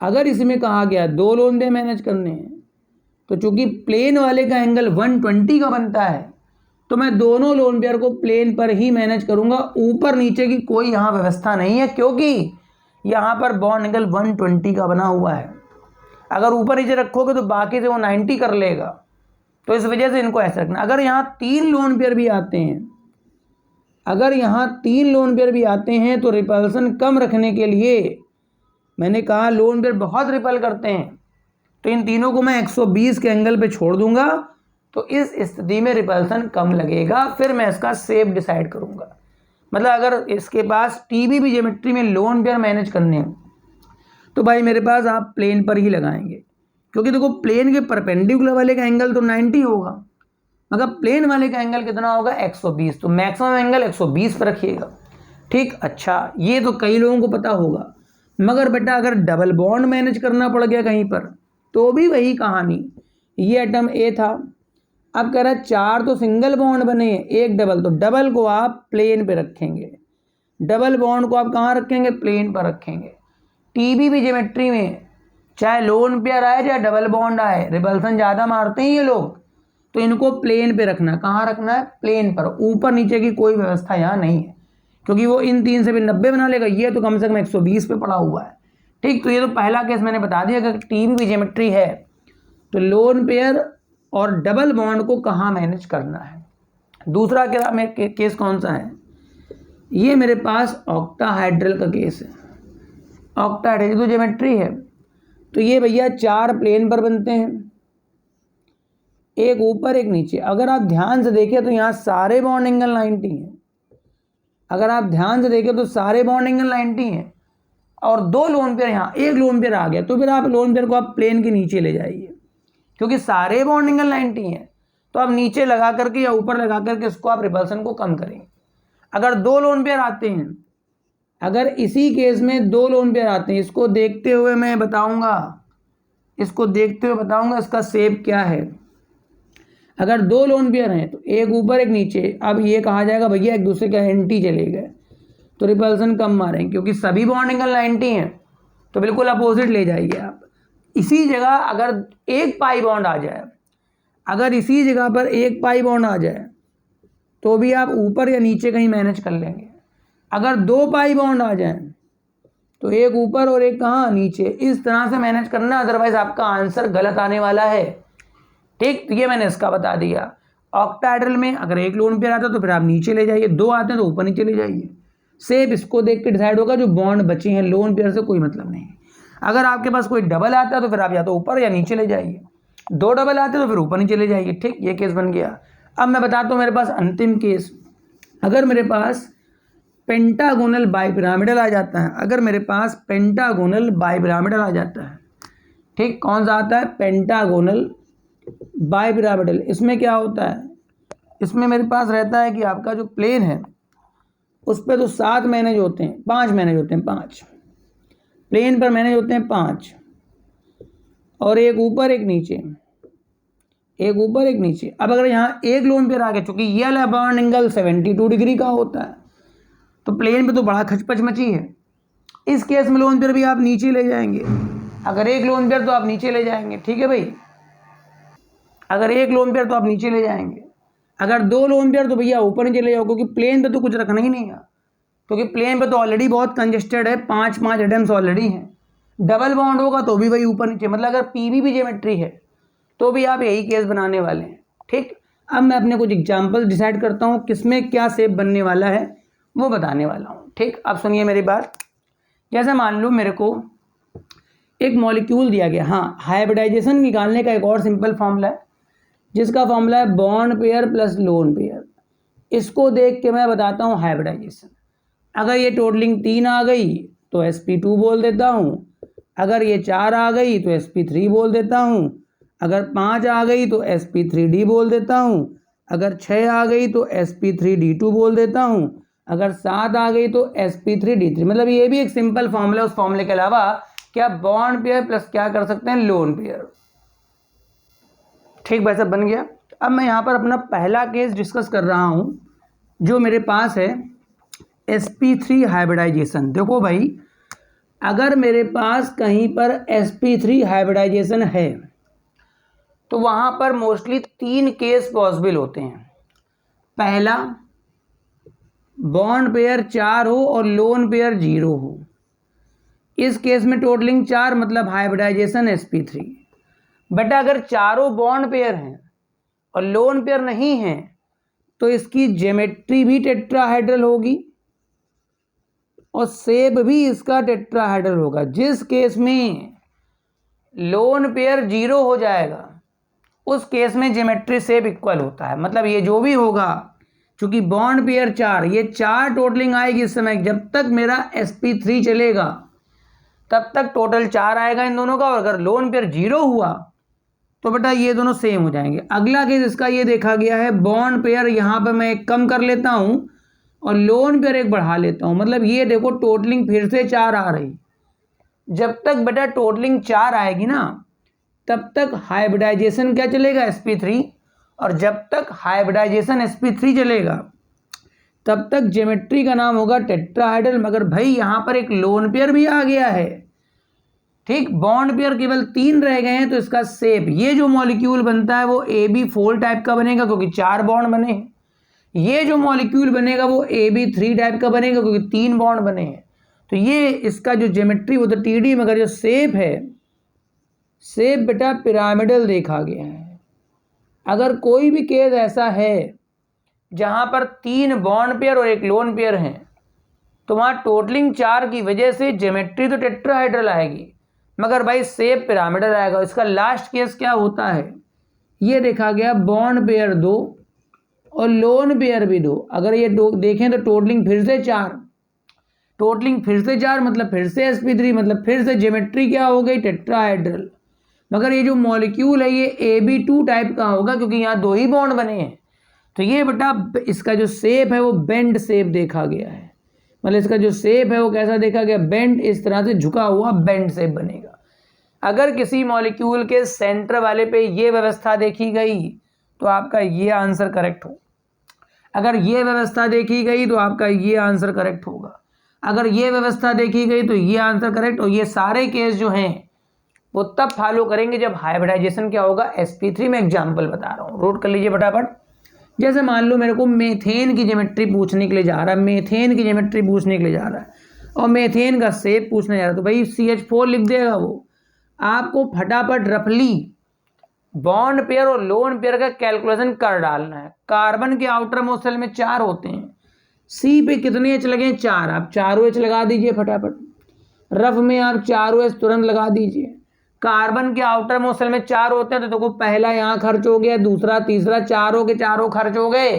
S1: अगर इसमें कहा गया 2 लोन पेयर मैनेज करने हैं, तो चूंकि प्लेन वाले का एंगल 120 का बनता है तो मैं दोनों लोन पेयर को प्लेन पर ही मैनेज करूंगा, ऊपर नीचे की कोई यहाँ व्यवस्था नहीं है, क्योंकि यहाँ पर बॉन्ड एंगल 120 का बना हुआ है। अगर ऊपर नीचे रखोगे तो बाकी से वो 90 कर लेगा, तो इस वजह से इनको ऐसे रखना। अगर यहाँ 3 लोन पेयर भी आते हैं, अगर यहाँ 3 लोन पेयर भी आते हैं तो रिपल्सन कम रखने के लिए, मैंने कहा लोन पेयर बहुत रिपल करते हैं, तो इन तीनों को मैं 120 के एंगल पे छोड़ दूंगा, तो इस स्थिति में रिपल्सन कम लगेगा। फिर मैं इसका शेप डिसाइड करूंगा। मतलब अगर इसके पास टीबीबी ज्योमेट्री में लोन पेयर मैनेज करने हैं तो भाई मेरे पास आप प्लेन पर ही लगाएंगे, क्योंकि देखो प्लेन के परपेंडिकुलर वाले का एंगल तो 90 होगा, मगर प्लेन वाले का एंगल कितना होगा 120, तो मैक्सिमम एंगल 120 पर रखिएगा। ठीक, अच्छा ये तो कई लोगों को पता होगा, मगर बेटा अगर डबल बॉन्ड मैनेज करना पड़ गया कहीं पर तो भी वही कहानी। ये एटम ए था, अब कह रहा है 4 तो सिंगल बॉन्ड बने, एक डबल, तो डबल को आप प्लेन पे रखेंगे, डबल बॉन्ड को आप कहाँ रखेंगे, प्लेन पर रखेंगे। टीबीबी ज्योमेट्री में चाहे लोन पेयर आए चाहे डबल बॉन्ड आए, रिपल्सन ज़्यादा मारते हैं ये लोग, तो इनको प्लेन पे रखना। कहाँ रखना है, प्लेन पर। ऊपर नीचे की कोई व्यवस्था यहाँ नहीं है, क्योंकि वो इन 3 से भी 90 बना लेगा, ये तो कम से कम 120 पे पड़ा हुआ है। ठीक, तो ये तो पहला केस मैंने बता दिया कि टीबीबी ज्योमेट्री है तो लोन पेयर और डबल बॉन्ड को कहाँ मैनेज करना है। दूसरा केस कौन सा है, ये मेरे पास ऑक्टाहाइड्रल का केस है। ऑक्टाहाइड्रल तो ज्योमेट्री है, तो ये भैया 4 प्लेन पर बनते हैं, एक ऊपर एक नीचे। अगर आप ध्यान से देखें तो यहाँ सारे बॉन्ड एंगल 90 हैं, अगर आप ध्यान से देखें तो सारे बॉन्ड एंगल 90 हैं, और 2 लोन पेयर, यहाँ एक लोन पेयर आ गया, तो फिर आप लोन पेयर को आप प्लेन के नीचे ले जाइए, क्योंकि सारे बॉन्ड एंगल 90 हैं, तो आप नीचे लगा करके या ऊपर लगा करके इसको आप रिपल्सन को कम करेंगे। अगर 2 लोन पेयर आते हैं, अगर इसी केस में 2 लोन पेयर आते हैं, इसको देखते हुए मैं बताऊंगा, इसको देखते हुए बताऊंगा इसका शेप क्या है। अगर 2 लोन पेयर हैं तो एक ऊपर एक नीचे, अब ये कहा जाएगा भैया एक दूसरे के एंटी चले गए, तो रिपल्सन कम मारेंगे, क्योंकि सभी बॉन्ड एंगल 90 हैं, तो बिल्कुल अपोजिट ले जाइए आप। इसी जगह अगर एक पाई बॉन्ड आ जाए, अगर इसी जगह पर एक पाई बॉन्ड आ जाए तो भी आप ऊपर या नीचे कहीं मैनेज कर लेंगे। अगर 2 पाई बॉन्ड आ जाए तो एक ऊपर और एक कहाँ, नीचे। इस तरह से मैनेज करना, अदरवाइज आपका आंसर गलत आने वाला है। ठीक, तो ये मैंने इसका बता दिया। ऑक्टाहाइड्रल में अगर एक लोन पेयर आता है तो फिर आप नीचे ले जाइए, 2 आते हैं तो ऊपर नीचे ले जाइए। शेप इसको देख के डिसाइड होगा, जो बॉन्ड बचे हैं लोन पेयर से कोई मतलब नहीं। अगर आपके पास कोई डबल आता है तो फिर आप या तो ऊपर या नीचे ले जाइए, 2 डबल आते हैं तो फिर ऊपर नीचे ले जाइए। ठीक, ये केस बन गया। अब मैं बताता हूँ मेरे पास अंतिम केस। अगर मेरे पास पेंटागोनल बाइपिरामिडल आ जाता है, अगर मेरे पास पेंटागोनल बाइपिरामिडल आ जाता है, ठीक, कौन सा आता है, पेंटागोनल बाइपिरामिडल। इसमें क्या होता है, इसमें मेरे पास रहता है कि आपका जो प्लेन है उस पर तो 7 मैनेज होते हैं, 5 मैनेज होते हैं, 5 प्लेन पर मैनेज होते हैं, 5, और एक ऊपर एक नीचे, एक ऊपर एक नीचे। अब अगर यहाँ एक लोन पेयर आ गया, चूंकि ये वाला बॉन्ड एंगल 72 डिग्री का होता है, तो प्लेन पे तो बड़ा खचपच मची है। इस केस में लोन पेयर भी आप नीचे ले जाएंगे। अगर एक लोन पेयर तो आप नीचे ले जाएंगे, ठीक है भाई, अगर एक लोन पेयर तो आप नीचे ले जाएंगे। अगर 2 लोन पेयर तो भैया ऊपर नीचे ले जाओ, क्योंकि प्लेन पे तो कुछ रखना ही नहीं है, क्योंकि प्लेन पे तो ऑलरेडी बहुत कंजेस्टेड है, 5 एटम्स ऑलरेडी हैं। डबल बॉन्ड होगा तो भी वही ऊपर नीचे, मतलब अगर पीबीबी ज्योमेट्री है तो भी आप यही केस बनाने वाले हैं। ठीक, अब मैं अपने कुछ एग्जाम्पल डिसाइड करता हूँ किसमें क्या शेप बनने वाला है, वो बताने वाला हूँ। ठीक, अब सुनिए मेरी बात। जैसे मान लो मेरे को एक मॉलिक्यूल दिया गया, हाँ, हाइब्रिडाइजेशन निकालने का एक और सिंपल फॉर्मूला है, जिसका फॉर्मूला है bond pair plus lone pair. इसको देख के मैं बताता हूँ हाइब्रिडाइजेशन। अगर ये टोटलिंग 3 आ गई तो sp2 बोल देता हूँ, अगर ये 4 आ गई तो sp3 बोल देता हूँ, अगर 5 आ गई तो sp3d बोल देता हूँ, अगर 6 आ गई तो sp3d2 बोल देता हूँ, अगर 7 आ गई तो sp3d3। मतलब ये भी एक सिंपल फॉर्मूला, उस फॉर्मूले के अलावा क्या बॉन्ड पेयर प्लस क्या कर सकते हैं, लोन पेयर। ठीक, वैसा बन गया। अब मैं यहाँ पर अपना पहला केस डिस्कस कर रहा हूँ, जो मेरे पास है sp3 हाइब्रिडाइजेशन। देखो भाई, अगर मेरे पास कहीं पर sp3 हाइब्रिडाइजेशन है तो वहाँ पर मोस्टली 3 केस पॉसिबल होते हैं। पहला, बॉन्ड पेयर 4 हो और लोन पेयर 0 हो। इस केस में टोटलिंग 4 मतलब हाइब्रिडाइजेशन sp3। बेटा अगर चारों बॉन्ड पेयर हैं और लोन पेयर नहीं है तो इसकी ज्योमेट्री भी टेट्राहेड्रल होगी और शेप भी इसका टेट्राहेड्रल होगा। जिस केस में लोन पेयर 0 हो जाएगा उस केस में ज्योमेट्री शेप इक्वल होता है। मतलब ये जो भी होगा, चूंकि बॉन्ड पेयर 4, ये 4 टोटलिंग आएगी इस समय। जब तक मेरा sp3 चलेगा तब तक टोटल 4 आएगा इन दोनों का, और अगर लोन पेयर 0 हुआ तो बेटा ये दोनों सेम हो जाएंगे। अगला केस इसका ये देखा गया है, बॉन्ड पेयर यहाँ पर मैं एक कम कर लेता हूँ और लोन पेयर एक बढ़ा लेता हूँ। मतलब ये देखो टोटलिंग फिर से 4 आ रही। जब तक बेटा टोटलिंग 4 आएगी ना तब तक हाइब्रिडाइजेशन क्या चलेगा, sp3, और जब तक हाइब्रिडाइजेशन sp3 चलेगा तब तक ज्योमेट्री का नाम होगा टेट्राहेड्रल। मगर भाई यहाँ पर एक लोन पेयर भी आ गया है, ठीक, बॉन्ड पेयर केवल 3 रह गए हैं, तो इसका शेप, ये जो मॉलिक्यूल बनता है वो AB4 टाइप का बनेगा क्योंकि 4 बॉन्ड बने हैं। ये जो मॉलिक्यूल बनेगा वो AB3 टाइप का बनेगा क्योंकि 3 बॉन्ड बने हैं। तो ये इसका जो ज्योमेट्री वो तो TD, मगर जो शेप है, शेप बेटा पिरामिडल देखा गया है। अगर कोई भी केस ऐसा है जहां पर 3 बॉन्ड पेयर और एक लोन पेयर हैं तो वहां टोटलिंग 4 की वजह से ज्योमेट्री तो टेट्राहेड्रल आएगी मगर भाई शेप पिरामिडल आएगा। इसका लास्ट केस क्या होता है, ये देखा गया, बॉन्ड पेयर 2 और लोन पेयर भी 2। अगर ये देखें तो टोटलिंग फिर से 4, टोटलिंग फिर से 4 मतलब फिर से sp3, मतलब फिर से ज्योमेट्री क्या हो गई, टेट्राहेड्रल। मगर ये जो मॉलिक्यूल है ये AB2 टाइप का होगा क्योंकि यहाँ 2 ही बॉन्ड बने हैं। तो ये बेटा इसका जो शेप है वो बेंड शेप देखा गया है। मतलब इसका जो शेप है वो कैसा देखा गया, बेंड, इस तरह से झुका हुआ बेंड शेप बनेगा। अगर किसी मॉलिक्यूल के सेंटर वाले पे ये व्यवस्था देखी गई तो आपका ये आंसर करेक्ट हो। अगर ये व्यवस्था देखी गई तो आपका ये आंसर करेक्ट होगा। अगर ये व्यवस्था देखी गई तो ये आंसर करेक्ट। और ये सारे केस जो हैं वो तब फॉलो करेंगे जब हाइब्रिडाइजेशन क्या होगा, sp3। में एग्जाम्पल बता रहा हूँ, नोट कर लीजिए फटाफट। जैसे मान लो मेरे को मेथेन की ज्योमेट्री पूछने के लिए जा रहा है, मेथेन की ज्योमेट्री पूछने के लिए जा रहा है और मेथेन का शेप पूछने जा रहा है, तो भाई CH4 लिख देगा वो। आपको फटाफट रफली बॉन्ड पेयर और लोन पेयर का कैलकुलेशन कर डालना है। कार्बन के आउटर मोस्ट शेल में 4 होते हैं, सी पे कितने एच लगे, 4। आप 4 एच लगा दीजिए फटाफट, रफ में आप 4 एच तुरंत लगा दीजिए। कार्बन के आउटर मोस्ट शेल में 4 होते हैं तो देखो पहला यहाँ खर्च हो गया, दूसरा, तीसरा, चारों के चारों खर्च हो गए,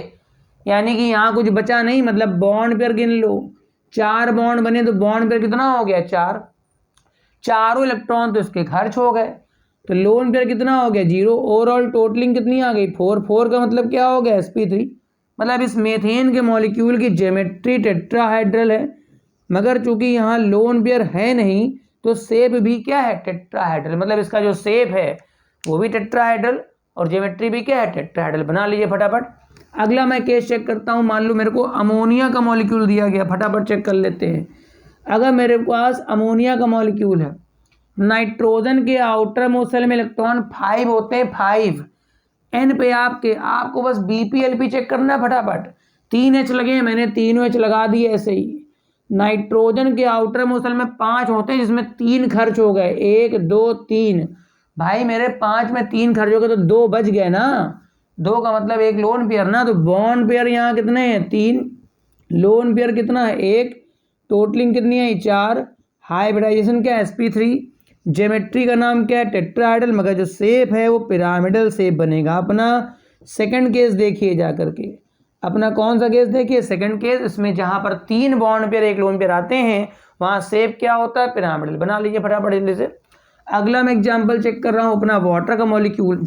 S1: यानी कि यहाँ कुछ बचा नहीं। मतलब बॉन्ड पेयर गिन लो, 4 बॉन्ड बने तो बॉन्ड पेयर कितना हो गया, 4, चारों इलेक्ट्रॉन तो इसके खर्च हो गए। तो लोन पेयर कितना हो गया, 0। ओवरऑल टोटलिंग कितनी आ गई, 4। 4 का मतलब क्या हो गया, sp3। मतलब इस मेथेन के मॉलिक्यूल की ज्योमेट्री टेट्राहेड्रल है, मगर चूंकि यहाँ लोन पेयर है नहीं तो शेप भी क्या है, टेट्राहेड्रल। मतलब इसका जो शेप है वो भी टेट्राहेड्रल और ज्योमेट्री भी क्या है, टेट्राहेड्रल। बना लीजिए फटाफट। अगला मैं केस चेक करता हूँ। मान लो मेरे को अमोनिया का मॉलिक्यूल दिया गया, फटाफट चेक कर लेते हैं। अगर मेरे पास अमोनिया का मॉलिक्यूल है, नाइट्रोजन के आउटर मोस्ट शेल में इलेक्ट्रॉन 5 होते हैं, 5 एन पे आपको बस BPLP चेक करना है फटाफट। 3 एच लगे, मैंने 3 एच लगा दिए ऐसे ही। नाइट्रोजन के आउटर मोस्ट शेल में 5 होते हैं जिसमें 3 खर्च हो गए, 1 2 3। भाई मेरे 5 में 3 खर्च हो गए तो 2 बच गए ना, 2 का मतलब एक लोन पेयर ना। तो बॉन्ड पेयर यहाँ कितने हैं, 3, लोन पेयर कितना है, 1, टोटलिंग कितनी है, 4, हाइब्रिडाइजेशन क्या है, sp3, ज्योमेट्री का नाम क्या है, टेट्राहेड्रल, मगर जो शेप है वो पिरामिडल शेप बनेगा। अपना सेकंड केस देखिए जा करके, अपना कौन सा केस देखिए, सेकंड केस। इसमें जहां पर 3 बॉन्ड पेयर एक लोन पेयर आते हैं वहां शेप क्या होता है, पिरामिडल। बना लीजिए फटाफट जल्दी से। अगला मैं एग्जाम्पल चेक कर रहा हूँ अपना वाटर का मॉलिक्यूल।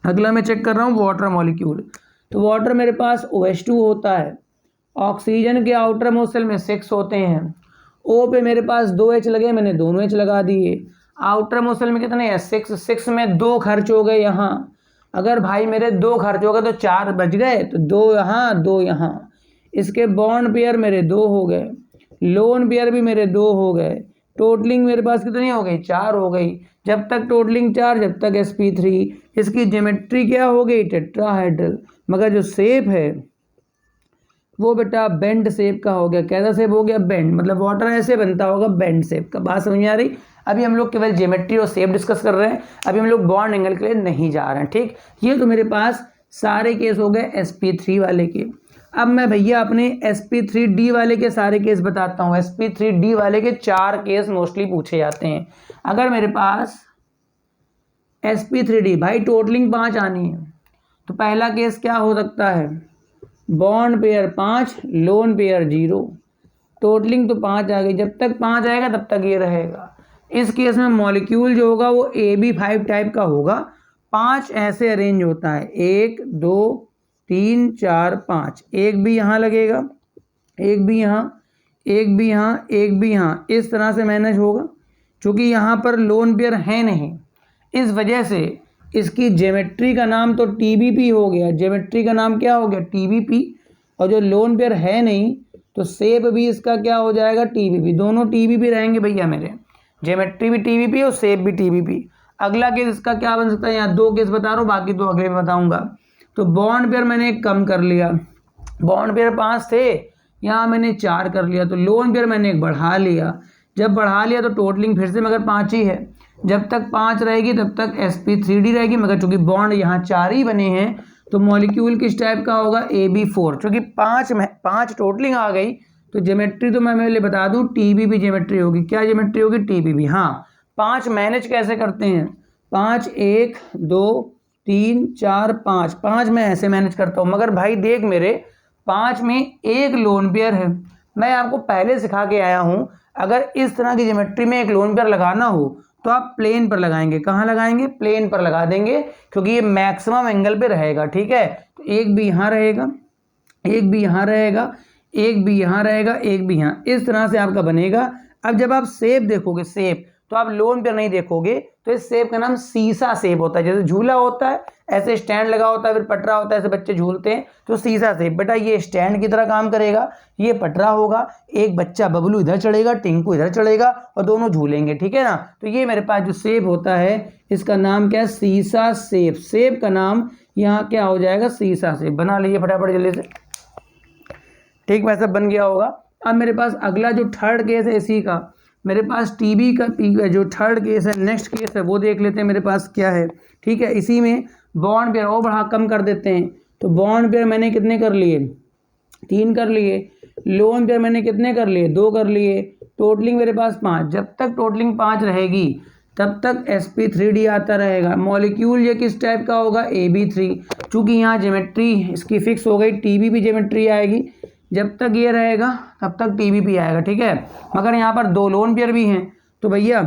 S1: अगला मैं चेक कर रहा हूँ वाटर मॉलिक्यूल। तो वाटर मेरे पास OH2 होता है, ऑक्सीजन के आउटर मोस्ट शेल में 6 होते हैं, O पे मेरे पास 2 H लगे, मैंने दोनों H लगा दिए। आउटर मोस्ट शेल में कितने हैं, 6, 6 में 2 खर्च हो गए यहाँ। अगर भाई मेरे 2 खर्च हो गए तो 4 बच गए, तो 2 यहाँ 2 यहाँ। इसके बॉन्ड पेयर मेरे 2 हो गए, लोन पेयर भी मेरे 2 हो गए, टोटलिंग मेरे पास कितनी हो गई, 4 हो गई। जब तक टोटलिंग 4, जब तक sp3। इसकी ज्योमेट्री क्या हो गई, टेट्राहेड्रल, मगर जो शेप है वो बेटा बेंड शेप का हो गया। कैसा शेप हो गया? बेंड, मतलब वाटर ऐसे बनता होगा बेंड शेप का। बात समझ में आ रही? अभी हम लोग केवल ज्योमेट्री और शेप डिस्कस कर रहे हैं, अभी हम लोग बॉन्ड एंगल के लिए नहीं जा रहे हैं। ठीक, ये तो मेरे पास सारे केस हो गए sp3 वाले के। अब मैं भैया अपने sp3d वाले के सारे केस बताता हूँ। sp3d वाले के 4 केस मोस्टली पूछे जाते हैं। अगर मेरे पास sp3d भाई टोटलिंग 5 आनी है, तो पहला केस क्या हो सकता है? Bond pair 5, lone pair 0। Totalling तो 5 आ गई, जब तक 5 आएगा तब तक ये रहेगा। इस केस में मॉलिक्यूल जो होगा वो AB5 टाइप का होगा। 5 ऐसे अरेंज होता है, 1 2 3 4 5। एक भी यहाँ लगेगा, एक भी यहाँ, एक भी यहाँ, एक भी यहाँ, इस तरह से मैनेज होगा। चूँकि यहाँ पर लोन पेयर है नहीं, इस वजह से इसकी ज्योमेट्री का नाम तो TBP हो गया। ज्योमेट्री का नाम क्या हो गया? TBP। और जो लोन पेयर है नहीं तो शेप भी इसका क्या हो जाएगा? TBP। दोनों TBP रहेंगे भैया मेरे, ज्योमेट्री भी TBP और शेप भी TBP। अगला केस इसका क्या बन सकता है? यहाँ 2 केस बता रहा हूँ, बाकी तो अगले में बताऊंगा। तो बॉन्ड पेयर मैंने एक कम कर लिया, बॉन्ड पेयर 5 थे, यहाँ मैंने 4 कर लिया। तो लोन पेयर मैंने एक बढ़ा लिया, जब बढ़ा लिया तो टोटलिंग फिर से मगर 5 ही है। जब तक 5 रहेगी तब तक sp3d रहेगी, मगर चूंकि बॉन्ड यहाँ 4 ही बने हैं तो मॉलिक्यूल किस टाइप का होगा? AB4। चूंकि 5 टोटलिंग आ गई तो ज्योमेट्री तो मैं पहले बता दूं TBP ज्योमेट्री होगी। क्या ज्योमेट्री होगी? TBP। हाँ, 5 मैनेज कैसे करते हैं? 5 1 2 3 4 5, 5 मैं ऐसे मैनेज करता हूँ। मगर भाई देख मेरे, 5 में एक लोन पेयर है, मैं आपको पहले सिखा के आया हूँ। अगर इस तरह की ज्योमेट्री में एक लोन पेयर लगाना हो तो आप प्लेन पर लगाएंगे। कहाँ लगाएंगे? प्लेन पर लगा देंगे, क्योंकि ये मैक्सिमम एंगल पे रहेगा। ठीक है, तो एक भी यहाँ रहेगा, एक भी यहाँ रहेगा, एक भी यहाँ रहेगा, एक भी यहाँ, इस तरह से आपका बनेगा। अब जब आप शेप देखोगे, शेप तो आप लोन पेयर नहीं देखोगे, तो इस शेप का नाम सीसा शेप होता है। जैसे झूला होता है, ऐसे स्टैंड लगा होता है, फिर पटरा होता है, ऐसे बच्चे झूलते हैं, तो सीसा शेप। बेटा ये स्टैंड की तरह काम करेगा, ये पटरा होगा, एक बच्चा बबलू इधर चढ़ेगा, टिंकू इधर चढ़ेगा और दोनों झूलेंगे। ठीक है ना? तो ये मेरे पास जो शेप होता है इसका नाम क्या है? सीसा शेप। शेप का नाम यहाँ क्या हो जाएगा? सीसा शेप। बना लीजिए फटाफट जल्दी से। ठीक, वैसा बन गया होगा। अब मेरे पास अगला जो थर्ड केस है इसी का, मेरे पास TB का जो थर्ड केस है, नेक्स्ट केस है, वो देख लेते हैं मेरे पास क्या है। ठीक है, इसी में बॉन्ड पेयर और बढ़ा कम कर देते हैं। तो बॉन्ड पेयर मैंने कितने कर लिए? 3 कर लिए। लोन पेयर मैंने कितने कर लिए? 2 कर लिए। टोटलिंग मेरे पास 5। जब तक टोटलिंग 5 रहेगी तब तक sp3d आता रहेगा। मॉलिक्यूल ये किस टाइप का होगा? AB3। चूँकि यहाँ ज्योमेट्री इसकी फिक्स हो गई, TBP ज्योमेट्री आएगी। जब तक ये रहेगा तब तक TBP आएगा। ठीक है, मगर यहाँ पर 2 लोन पेयर भी हैं, तो भैया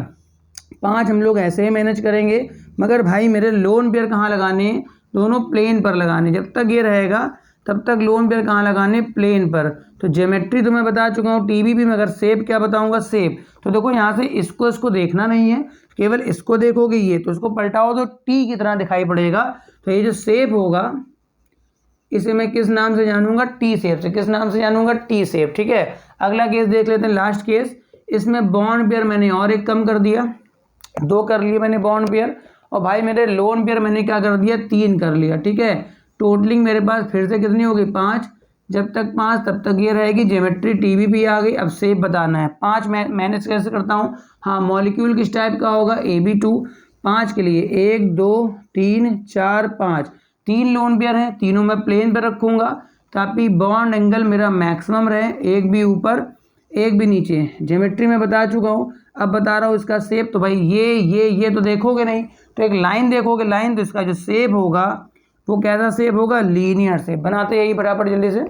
S1: 5 हम लोग ऐसे ही मैनेज करेंगे। मगर भाई मेरे लोन पेयर कहाँ लगाने? दोनों प्लेन पर लगाने। जब तक ये रहेगा तब तक लोन पेयर कहाँ लगाने? प्लेन पर। तो ज्योमेट्री तो मैं बता चुका हूँ TBP, मगर शेप क्या बताऊँगा? शेप। तो देखो यहाँ से इसको देखना नहीं है, केवल इसको देखोगे, ये तो इसको पलटाओ तो T की तरह दिखाई पड़ेगा। तो ये जो शेप होगा इसे मैं किस नाम से जानूंगा? T शेप से। किस नाम से जानूंगा? T shape. ठीक है, अगला केस देख लेते हैं, लास्ट केस। इसमें बॉन्ड पेयर मैंने और एक कम कर दिया, 2 कर लिए मैंने बॉन्ड पेयर। और भाई मेरे लोन पेयर मैंने क्या कर दिया? 3 कर लिया। ठीक है, टोटलिंग मेरे पास फिर से कितनी होगी? 5। जब तक 5 तब तक ये रहेगी। ज्योमेट्री TBP आ गई। अब शेप बताना है। 5 मैं मैनेज कैसे करता हूँ? हाँ, मॉलिक्यूल किस टाइप का होगा? AB2। 5 के लिए 1 2 3 4 5, 3 लोन पेयर हैं, तीनों मैं प्लेन पर रखूँगा ताकि बॉन्ड एंगल मेरा मैक्सिमम रहे, एक भी ऊपर एक भी नीचे। ज्योमेट्री में बता चुका हूँ, अब बता रहा हूँ इसका शेप। तो भाई ये तो देखोगे नहीं, तो एक लाइन देखोगे, लाइन, तो इसका जो शेप होगा वो कैसा शेप होगा? Linear shape. बनाते यही फटाफट जल्दी से।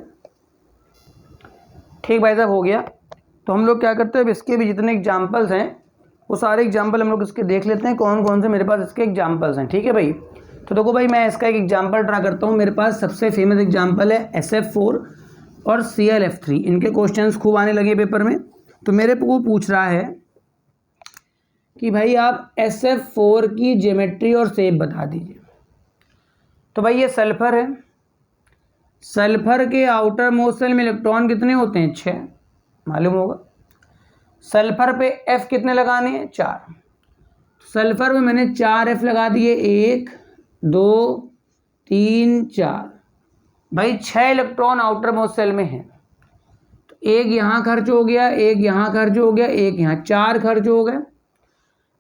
S1: ठीक भाई साहब, हो गया। तो हम लोग क्या करते हैं, अब इसके भी जितने एग्जाम्पल्स हैं वो सारे एग्जाम्पल हम लोग इसके देख लेते हैं, कौन कौन से मेरे पास इसके एग्जाम्पल्स हैं। ठीक है भाई, तो देखो भाई मैं इसका एक एग्जाम्पल ड्रा करता हूँ। मेरे पास सबसे फेमस एग्जाम्पल है SF4 और ClF3। इनके क्वेश्चंस खूब आने लगे पेपर में। तो मेरे को पूछ रहा है कि भाई आप SF4 की ज्योमेट्री और शेप बता दीजिए। तो भाई ये सल्फर है, सल्फर के आउटर मोस्ट शेल में इलेक्ट्रॉन कितने होते हैं? 6, मालूम होगा। सल्फर पे F कितने लगाने हैं? 4। सल्फर में मैंने 4 F लगा दिए, 1 2 3 4। भाई 6 इलेक्ट्रॉन आउटर मोस्ट सेल में है, तो एक यहाँ खर्च हो गया, एक यहाँ खर्च हो गया, एक यहाँ, 4 खर्च हो गए।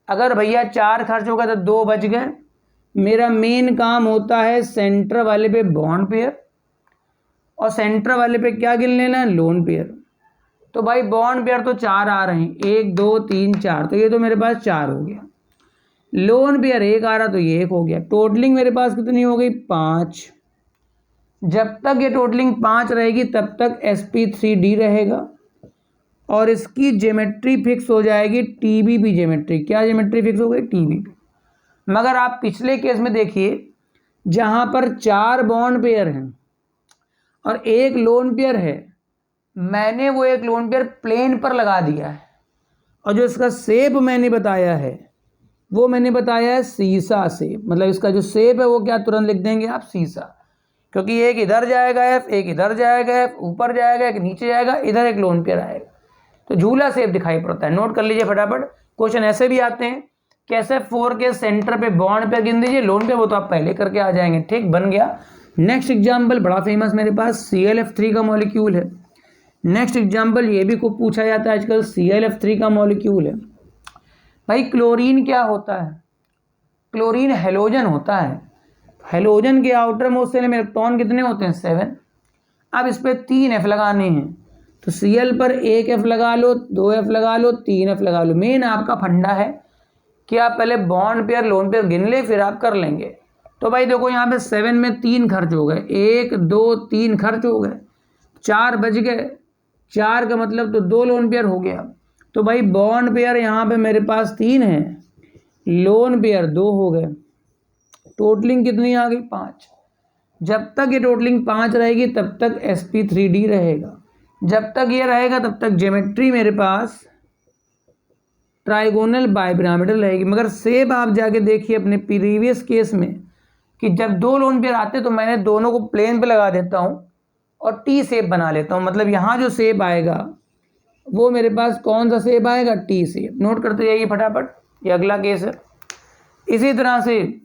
S1: अगर भैया 4 खर्च हो गए तो 2 बच गए। मेरा मेन काम होता है सेंटर वाले पे बॉन्ड पेयर, और सेंटर वाले पे क्या गिन लेना है, लोन पेयर। तो भाई बॉन्ड पेयर तो 4 आ रहे हैं, 1 2 3 4, तो ये तो मेरे पास 4 हो गया। लोन पेयर 1 आ रहा तो ये 1 हो गया। टोटलिंग मेरे पास कितनी हो गई, 5। जब तक ये टोटलिंग 5 रहेगी तब तक sp3d रहेगा, और इसकी ज्योमेट्री फिक्स हो जाएगी TBP ज्योमेट्री। क्या ज्योमेट्री फिक्स हो गई, TBP। मगर आप पिछले केस में देखिए, जहां पर 4 बॉन्ड पेयर हैं और 1 लोन पेयर है, मैंने वो 1 लोन पेयर प्लेन पर लगा दिया है, और जो इसका शेप मैंने बताया है वो मैंने बताया है सीसा शेप। मतलब इसका जो शेप है वो क्या तुरंत लिख देंगे आप, सीसा। क्योंकि एक इधर जाएगा F, एक इधर जाएगा F, ऊपर जाएगा एक, नीचे जाएगा, इधर एक लोन पेयर आएगा, तो झूला शेप दिखाई पड़ता है। नोट कर लीजिए फटाफट। क्वेश्चन ऐसे भी आते हैं, कैसे 4 के सेंटर पे बॉन्ड पे गिन दीजिए, लोन पे वो तो आप पहले करके आ जाएंगे। ठीक, बन गया। नेक्स्ट एग्जाम्पल बड़ा फेमस मेरे पास ClF3 का मॉलिक्यूल है। नेक्स्ट एग्जाम्पल ये भी खूब पूछा जाता है आजकल, ClF3 का मॉलिक्यूल है। भाई क्लोरीन क्या होता है, क्लोरीन हेलोजन होता है। हेलोजन के आउटर मोस्ट सेल में इलेक्ट्रॉन कितने होते हैं, 7। अब इस पर 3 F लगाने हैं, तो Cl पर 1 F लगा लो, 2 F लगा लो, 3 F लगा लो। मेन आपका फंडा है कि आप पहले बॉन्ड पेयर लोन पेयर गिन ले, फिर आप कर लेंगे। तो भाई देखो यहाँ पे 7 में 3 खर्च हो गए, 1 2 3 खर्च हो गए, 4 बच गए। 4 का मतलब तो 2 लोन पेयर हो गया। तो भाई बॉन्ड पेयर यहाँ पे मेरे पास 3 है, लोन पेयर 2 हो गए, टोटलिंग कितनी आ गई, 5। जब तक ये टोटलिंग 5 रहेगी तब तक sp3d रहेगा। जब तक ये रहेगा तब तक ज्योमेट्री मेरे पास ट्राइगोनल बाइपिरामिडल रहेगी। मगर सेब आप जाके देखिए अपने प्रीवियस केस में कि जब 2 लोन पेयर आते तो मैंने दोनों को प्लेन पे लगा देता हूँ और टी शेप बना लेता हूँ। मतलब यहाँ जो शेप आएगा वो मेरे पास कौन सा शेप आएगा, टी शेप। नोट करते जाइए फटाफट, ये अगला केस है। इसी तरह से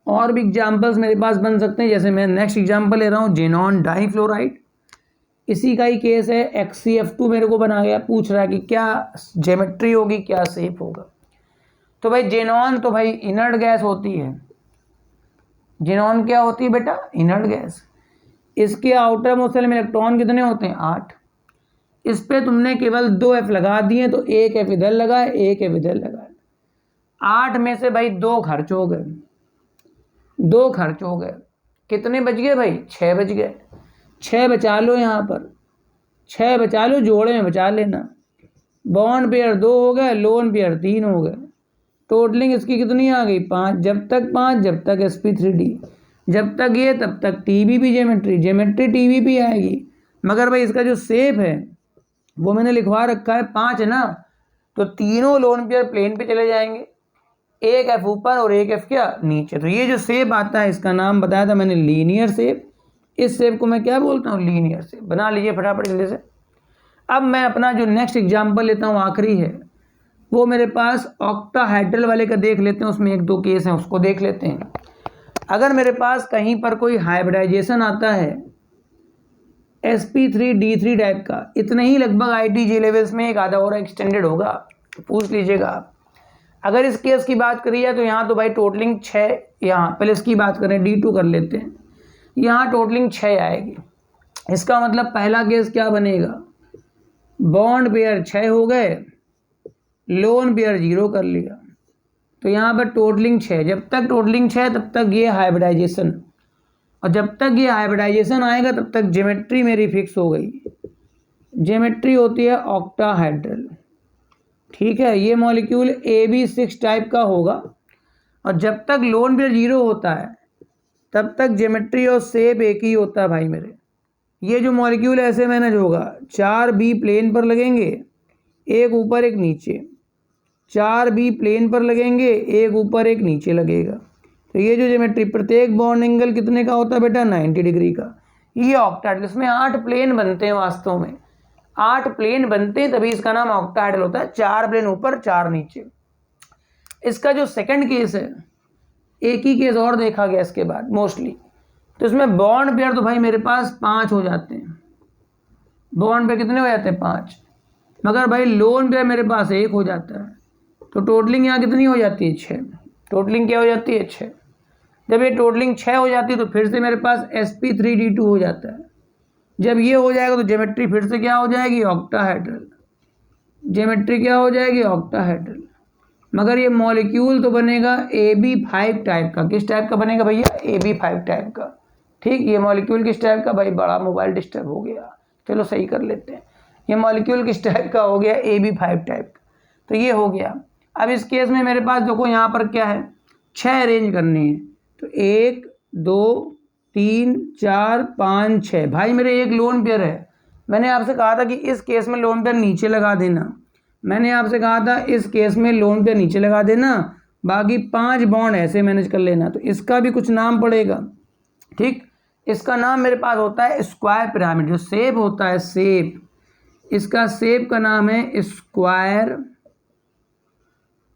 S1: और भी एग्जाम्पल्स मेरे पास बन सकते हैं। जैसे मैं नेक्स्ट एग्जाम्पल ले रहा हूँ जेनॉन डाइफ्लोराइड, इसी का ही केस है। XCF2 मेरे को बना गया, पूछ रहा है कि क्या ज्योमेट्री होगी, क्या शेप होगा। तो भाई जेनॉन तो भाई इनर्ट गैस होती है। जेनॉन क्या होती है बेटा, इनर्ट गैस। इसके आउटर मोस्ट सेल में इलेक्ट्रॉन कितने होते हैं, 8। इस पे तुमने केवल 2 F लगा दिए, तो 1 F इधर लगाए, 1 F इधर लगाए। 8 में से भाई 2 खर्च हो गए, 2 खर्च हो गए। कितने बच गए भाई, 6 बच गए। 6 बचा लो, यहाँ पर 6 बचा लो, जोड़े में बचा लेना। बॉन्ड पेयर 2 हो गए, लोन पेयर 3 हो गए। टोटलिंग इसकी कितनी आ गई, 5। जब तक 5 जब तक sp3d, जब तक ये तब तक TBP ज्योमेट्री, ज्योमेट्री TBP आएगी। मगर भाई इसका जो शेप है वो मैंने लिखवा रखा है, 5 है ना, तो तीनों लोन पेयर प्लेन पे चले जाएंगे, 1 F ऊपर और 1 F क्या, नीचे। तो ये जो शेप आता है इसका नाम बताया था मैंने, लीनियर शेप। इस शेप को मैं क्या बोलता हूँ, लीनियर शेप। बना लीजिए फटाफट जल्दी से। अब मैं अपना जो नेक्स्ट एग्जाम्पल लेता हूँ, आखिरी है, वो मेरे पास ऑक्टाहेड्रल वाले का देख लेते हैं। उसमें 1-2 केस हैं, उसको देख लेते हैं। अगर मेरे पास कहीं पर कोई हाइब्रिडाइजेशन आता है sp3d3 टाइप का, इतने ही लगभग IIT लेवल्स में एक आधा और एक्सटेंडेड होगा, तो पूछ लीजिएगा आप। अगर इस केस की बात करी जाए तो यहाँ तो भाई टोटलिंग 6, यहाँ पहले इसकी बात करें, D2 कर लेते हैं, यहाँ टोटलिंग 6 आएगी। इसका मतलब पहला केस क्या बनेगा, बॉन्ड पेयर 6 हो गए, लोन पेयर 0 कर लिया, तो यहाँ पर टोटलिंग 6। जब तक टोटलिंग 6 तब तक ये हाइब्रिडाइजेशन, और जब तक ये हाइब्रिडाइजेशन आएगा तब तक ज्योमेट्री मेरी फिक्स हो गई। ज्योमेट्री होती है ऑक्टाहेड्रल, ठीक है। ये मॉलिक्यूल AB6 टाइप का होगा, और जब तक लोन पेयर 0 होता है तब तक ज्योमेट्री और शेप एक ही होता है भाई मेरे। ये जो मॉलिक्यूल ऐसे मैनेज होगा, 4B प्लेन पर लगेंगे, एक ऊपर एक नीचे, 4B प्लेन पर लगेंगे, एक ऊपर एक नीचे लगेगा। तो ये जो ज्योमेट्री, प्रत्येक बॉन्ड एंगल कितने का होता है बेटा, 90 डिग्री का। ये ऑक्टाहेड्रल, इसमें 8 प्लेन बनते हैं वास्तव में, 8 प्लेन बनते हैं, तभी इसका नाम ऑक्टाहेड्रल होता है। 4 प्लेन ऊपर, 4 नीचे। इसका जो सेकंड केस है, एक ही केस और देखा गया इसके बाद मोस्टली, तो इसमें बॉन्ड पेयर तो भाई मेरे पास 5 हो जाते हैं, बॉन्ड पेयर कितने हो जाते हैं 5, मगर भाई लोन पेयर मेरे पास 1 हो जाता है। तो टोटलिंग यहाँ कितनी हो जाती है 6, टोटलिंग क्या हो जाती है 6। जब ये टोटलिंग 6 हो जाती है तो फिर से मेरे पास sp3d2 हो जाता है। जब ये हो जाएगा तो ज्योमेट्री फिर से क्या हो जाएगी ऑक्टाहेड्रल, ज्योमेट्री क्या हो जाएगी ऑक्टाहेड्रल। मगर ये मॉलिक्यूल तो बनेगा AB5 टाइप का। किस टाइप का बनेगा भैया, AB5 टाइप का। ठीक, ये मॉलिक्यूल किस टाइप का, भाई बड़ा मोबाइल डिस्टर्ब हो गया, चलो सही कर लेते हैं। ये मॉलिक्यूल किस टाइप का हो गया, AB5 टाइप का। तो ये हो गया। अब इस केस में मेरे पास देखो यहाँ पर क्या है, 6 अरेंज करने हैं। तो 1 2 3 4 5 6, भाई मेरे एक लोन पेयर है। मैंने आपसे कहा था कि इस केस में लोन पेयर नीचे लगा देना, मैंने आपसे कहा था इस केस में लोन पेयर नीचे लगा देना, बाकी 5 बॉन्ड ऐसे मैनेज कर लेना। तो इसका भी कुछ नाम पड़ेगा। ठीक, इसका नाम मेरे पास होता है स्क्वायर पिरामिड। जो शेप होता है शेप, इसका शेप का नाम है स्क्वायर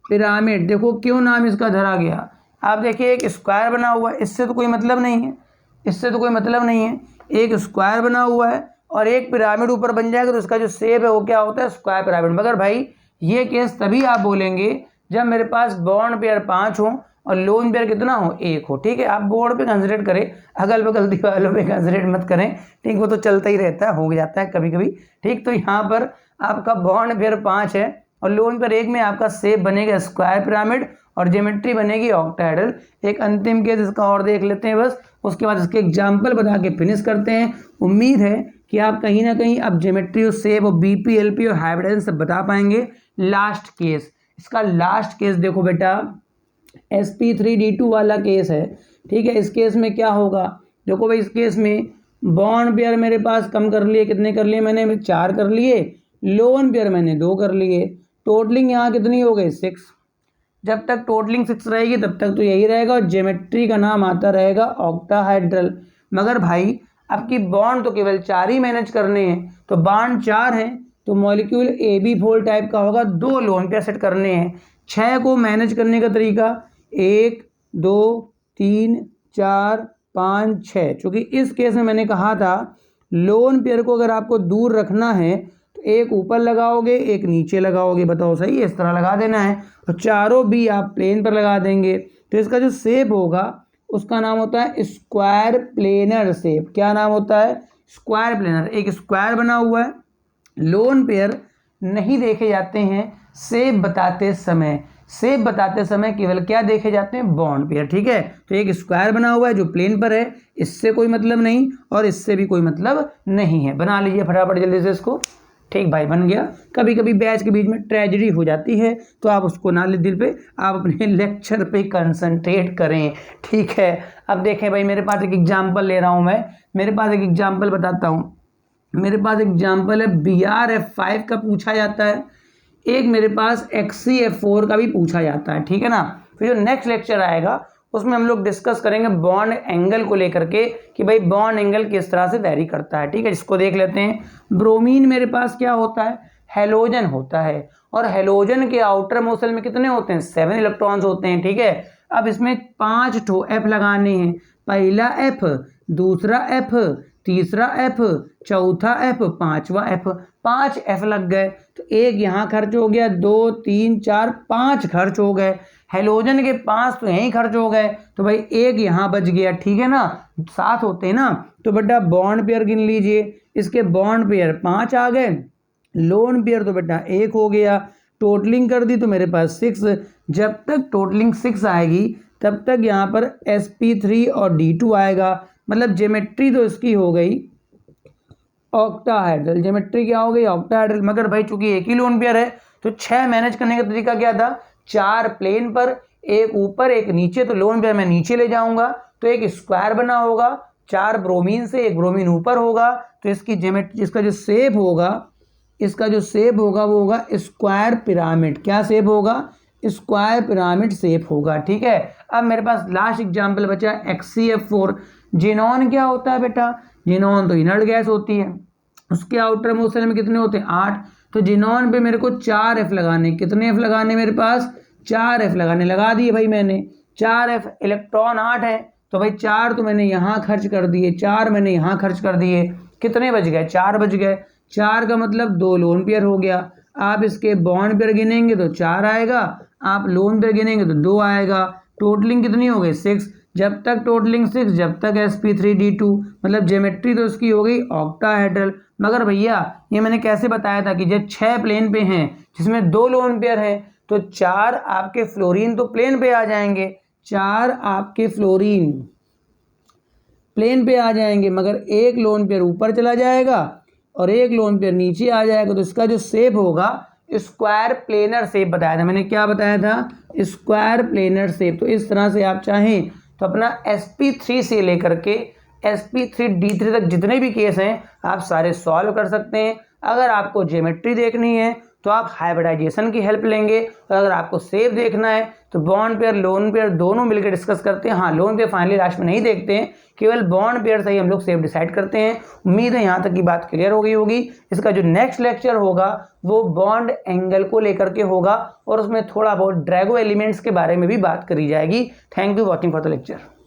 S1: पिरामिड। देखो क्यों नाम इसका धरा गया, आप देखिए एक स्क्वायर बना हुआ है, इससे तो कोई मतलब नहीं है, इससे तो कोई मतलब नहीं है। एक स्क्वायर बना हुआ है और एक पिरामिड ऊपर बन जाएगा तो इसका जो शेप है वो क्या होता है, स्क्वायर पिरामिड। मगर भाई ये केस तभी आप बोलेंगे जब मेरे पास बॉन्ड पेयर 5 हो और लोन पेयर कितना हो, 1 हो। ठीक है, आप बोर्ड पे कंसिडर करें, अगल बगल दीवारों पे कंसिडर मत करें। ठीक, वो तो चलता ही रहता है, हो जाता है कभी कभी। ठीक, तो यहाँ पर आपका बॉन्ड पेयर 5 है और लोन पेयर 1 में आपका शेप बनेगा स्क्वायर पिरामिड और ज्योमेट्री बनेगी ऑक्टाहेड्रल। एक अंतिम केस इसका और देख लेते हैं बस, उसके बाद इसके एग्जाम्पल बता के फिनिश करते हैं। उम्मीद है कि आप कहीं ना कहीं अब ज्योमेट्री और शेप और बीपी एलपी और हाइब्रिडाइजेशन सब बता पाएंगे। लास्ट केस, इसका लास्ट केस देखो बेटा, sp3d2 वाला केस है। ठीक है, इस केस में क्या होगा, देखो भाई इस केस में बॉन्ड पेयर मेरे पास कम कर लिए, कितने कर लिए मैंने, 4 कर लिए, लोन पेयर मैंने 2 कर लिए, टोटलिंग यहाँ कितनी हो गई 6। जब तक टोटलिंग 6 रहेगी तब तक तो यही रहेगा और ज्योमेट्री का नाम आता रहेगा ऑक्टाहेड्रल। मगर भाई आपकी बॉन्ड तो केवल 4 ही मैनेज करने हैं, तो बॉन्ड 4 हैं तो मॉलिक्यूल AB4 टाइप का होगा, 2 लोन पेयर सेट करने हैं। 6 को मैनेज करने का तरीका 1 2 3 4 5 6, चूँकि इस केस में मैंने कहा था लोन पेयर को अगर आपको दूर रखना है तो एक ऊपर लगाओगे एक नीचे लगाओगे, बताओ सही है, इस तरह लगा देना है। और चारों भी आप प्लेन पर लगा देंगे तो इसका जो शेप होगा उसका नाम होता है स्क्वायर प्लेनर शेप। क्या नाम होता है, स्क्वायर प्लेनर। एक स्क्वायर बना हुआ है, लोन पेयर नहीं देखे जाते हैं शेप बताते समय, शेप बताते समय केवल क्या देखे जाते हैं, बॉन्ड पेयर। ठीक है, तो एक स्क्वायर बना हुआ है जो प्लेन पर है, इससे कोई मतलब नहीं और इससे भी कोई मतलब नहीं है। बना लीजिए फटाफट जल्दी से इसको। ठीक भाई, बन गया। कभी कभी बैच के बीच में ट्रेजेडी हो जाती है तो आप उसको ना ले दिल पे, आप अपने लेक्चर पे कंसंट्रेट करें। ठीक है, अब देखें भाई मेरे पास एक एग्जांपल ले रहा हूँ मैं, मेरे पास एक एग्जांपल बताता हूँ। मेरे पास एग्जांपल है BrF5 का पूछा जाता है, एक मेरे पास XCF4 का भी पूछा जाता है। ठीक है ना, फिर जो नेक्स्ट लेक्चर आएगा उसमें हम लोग डिस्कस करेंगे बॉन्ड एंगल को लेकर के कि भाई बॉन्ड एंगल किस तरह से वैरी करता है। ठीक है, इसको देख लेते हैं। ब्रोमीन मेरे पास क्या होता है, हेलोजन होता है और हेलोजन के आउटर मोशन में कितने होते हैं, 7 इलेक्ट्रॉन्स होते हैं। ठीक है, अब इसमें 5 ठो F लगाने हैं, पहला F, दूसरा F, तीसरा F, चौथा F, पांचवा F। 5 F लग गए तो एक यहाँ खर्च हो गया, 2 3 4 5 खर्च हो गए। हेलोजन के 5 तो यहीं खर्च हो गए तो भाई एक यहाँ बच गया। ठीक है ना, 7 होते हैं ना, तो बेटा बॉन्ड पेयर गिन लीजिए, इसके बॉन्ड पेयर 5 आ गए, लोन पेयर तो बेटा 1 हो गया, टोटलिंग कर दी तो मेरे पास 6। जब तक टोटलिंग 6 आएगी तब तक यहाँ पर sp3 और d2 आएगा, मतलब ज्योमेट्री तो इसकी हो गई ऑक्टाहेड्रल। ज्योमेट्री क्या हो गई, ऑक्टाहेड्रल। मगर भाई चूंकि एक ही लोन पेयर है तो 6 मैनेज करने का तरीका क्या था, 4 प्लेन पर, एक ऊपर एक नीचे, तो लोन पेयर मैं नीचे ले जाऊंगा तो एक स्क्वायर बना होगा, 4 ब्रोमीन से, एक ब्रोमीन ऊपर होगा, तो इसकी ज्योमेट्री, इसका जो शेप होगा, इसका जो शेप होगा वो होगा स्क्वायर पिरामिड। क्या शेप होगा, स्क्वायर पिरामिड शेप होगा। ठीक है, अब मेरे पास लास्ट एग्जांपल बचा XCF4। जिनॉन क्या होता है बेटा, जिनॉन तो इनर्ट गैस होती है, उसके आउटर मोशन में कितने होते हैं, 8। तो जिनॉन पे मेरे को 4 F लगाने, कितने F लगाने, मेरे पास 4 F लगाने, लगा दिए भाई मैंने 4 F। इलेक्ट्रॉन 8 है तो भाई 4 तो मैंने यहाँ खर्च कर दिए, 4 मैंने यहाँ खर्च कर दिए, कितने बच गए? 4 बच गए। 4 का मतलब 2 लोन पेयर हो गया। आप इसके बॉन्ड पेयर गिनेंगे तो 4 आएगा, आप लोन पेयर गिनेंगे तो 2 आएगा। टोटलिंग कितनी हो गई? 6। जब तक टोटलिंग 6, जब तक sp3d2, मतलब ज्योमेट्री तो उसकी हो गई ऑक्टाहेड्रल। मगर भैया ये मैंने कैसे बताया था कि जब 6 प्लेन पे हैं जिसमें 2 लोन पेयर हैं तो 4 आपके फ्लोरीन तो प्लेन पे आ जाएंगे, 4 आपके फ्लोरीन प्लेन पे आ जाएंगे, मगर एक लोन पेयर ऊपर चला जाएगा और एक लोन पेयर नीचे आ जाएगा। तो इसका जो शेप होगा स्क्वायर प्लेनर शेप बताया था मैंने। क्या बताया था? Square planar shape. तो इस तरह से आप चाहें तो अपना sp3 से लेकर के sp3d3 तक जितने भी केस हैं आप सारे सॉल्व कर सकते हैं। अगर आपको ज्योमेट्री देखनी है तो आप हाइब्रिडाइजेशन की हेल्प लेंगे, और अगर आपको शेप देखना है तो बॉन्ड पेयर लोन पेयर दोनों मिलकर डिस्कस करते हैं। हाँ, लोन पेयर फाइनली लास्ट में नहीं देखते हैं, केवल बॉन्ड पेयर से ही हम लोग शेप डिसाइड करते हैं। उम्मीद है यहाँ तक की बात क्लियर हो गई होगी। इसका जो नेक्स्ट लेक्चर होगा वो बॉन्ड एंगल को लेकर के होगा और उसमें थोड़ा बहुत ड्रैगो एलिमेंट्स के बारे में भी बात करी जाएगी। Thank you watching for the lecture.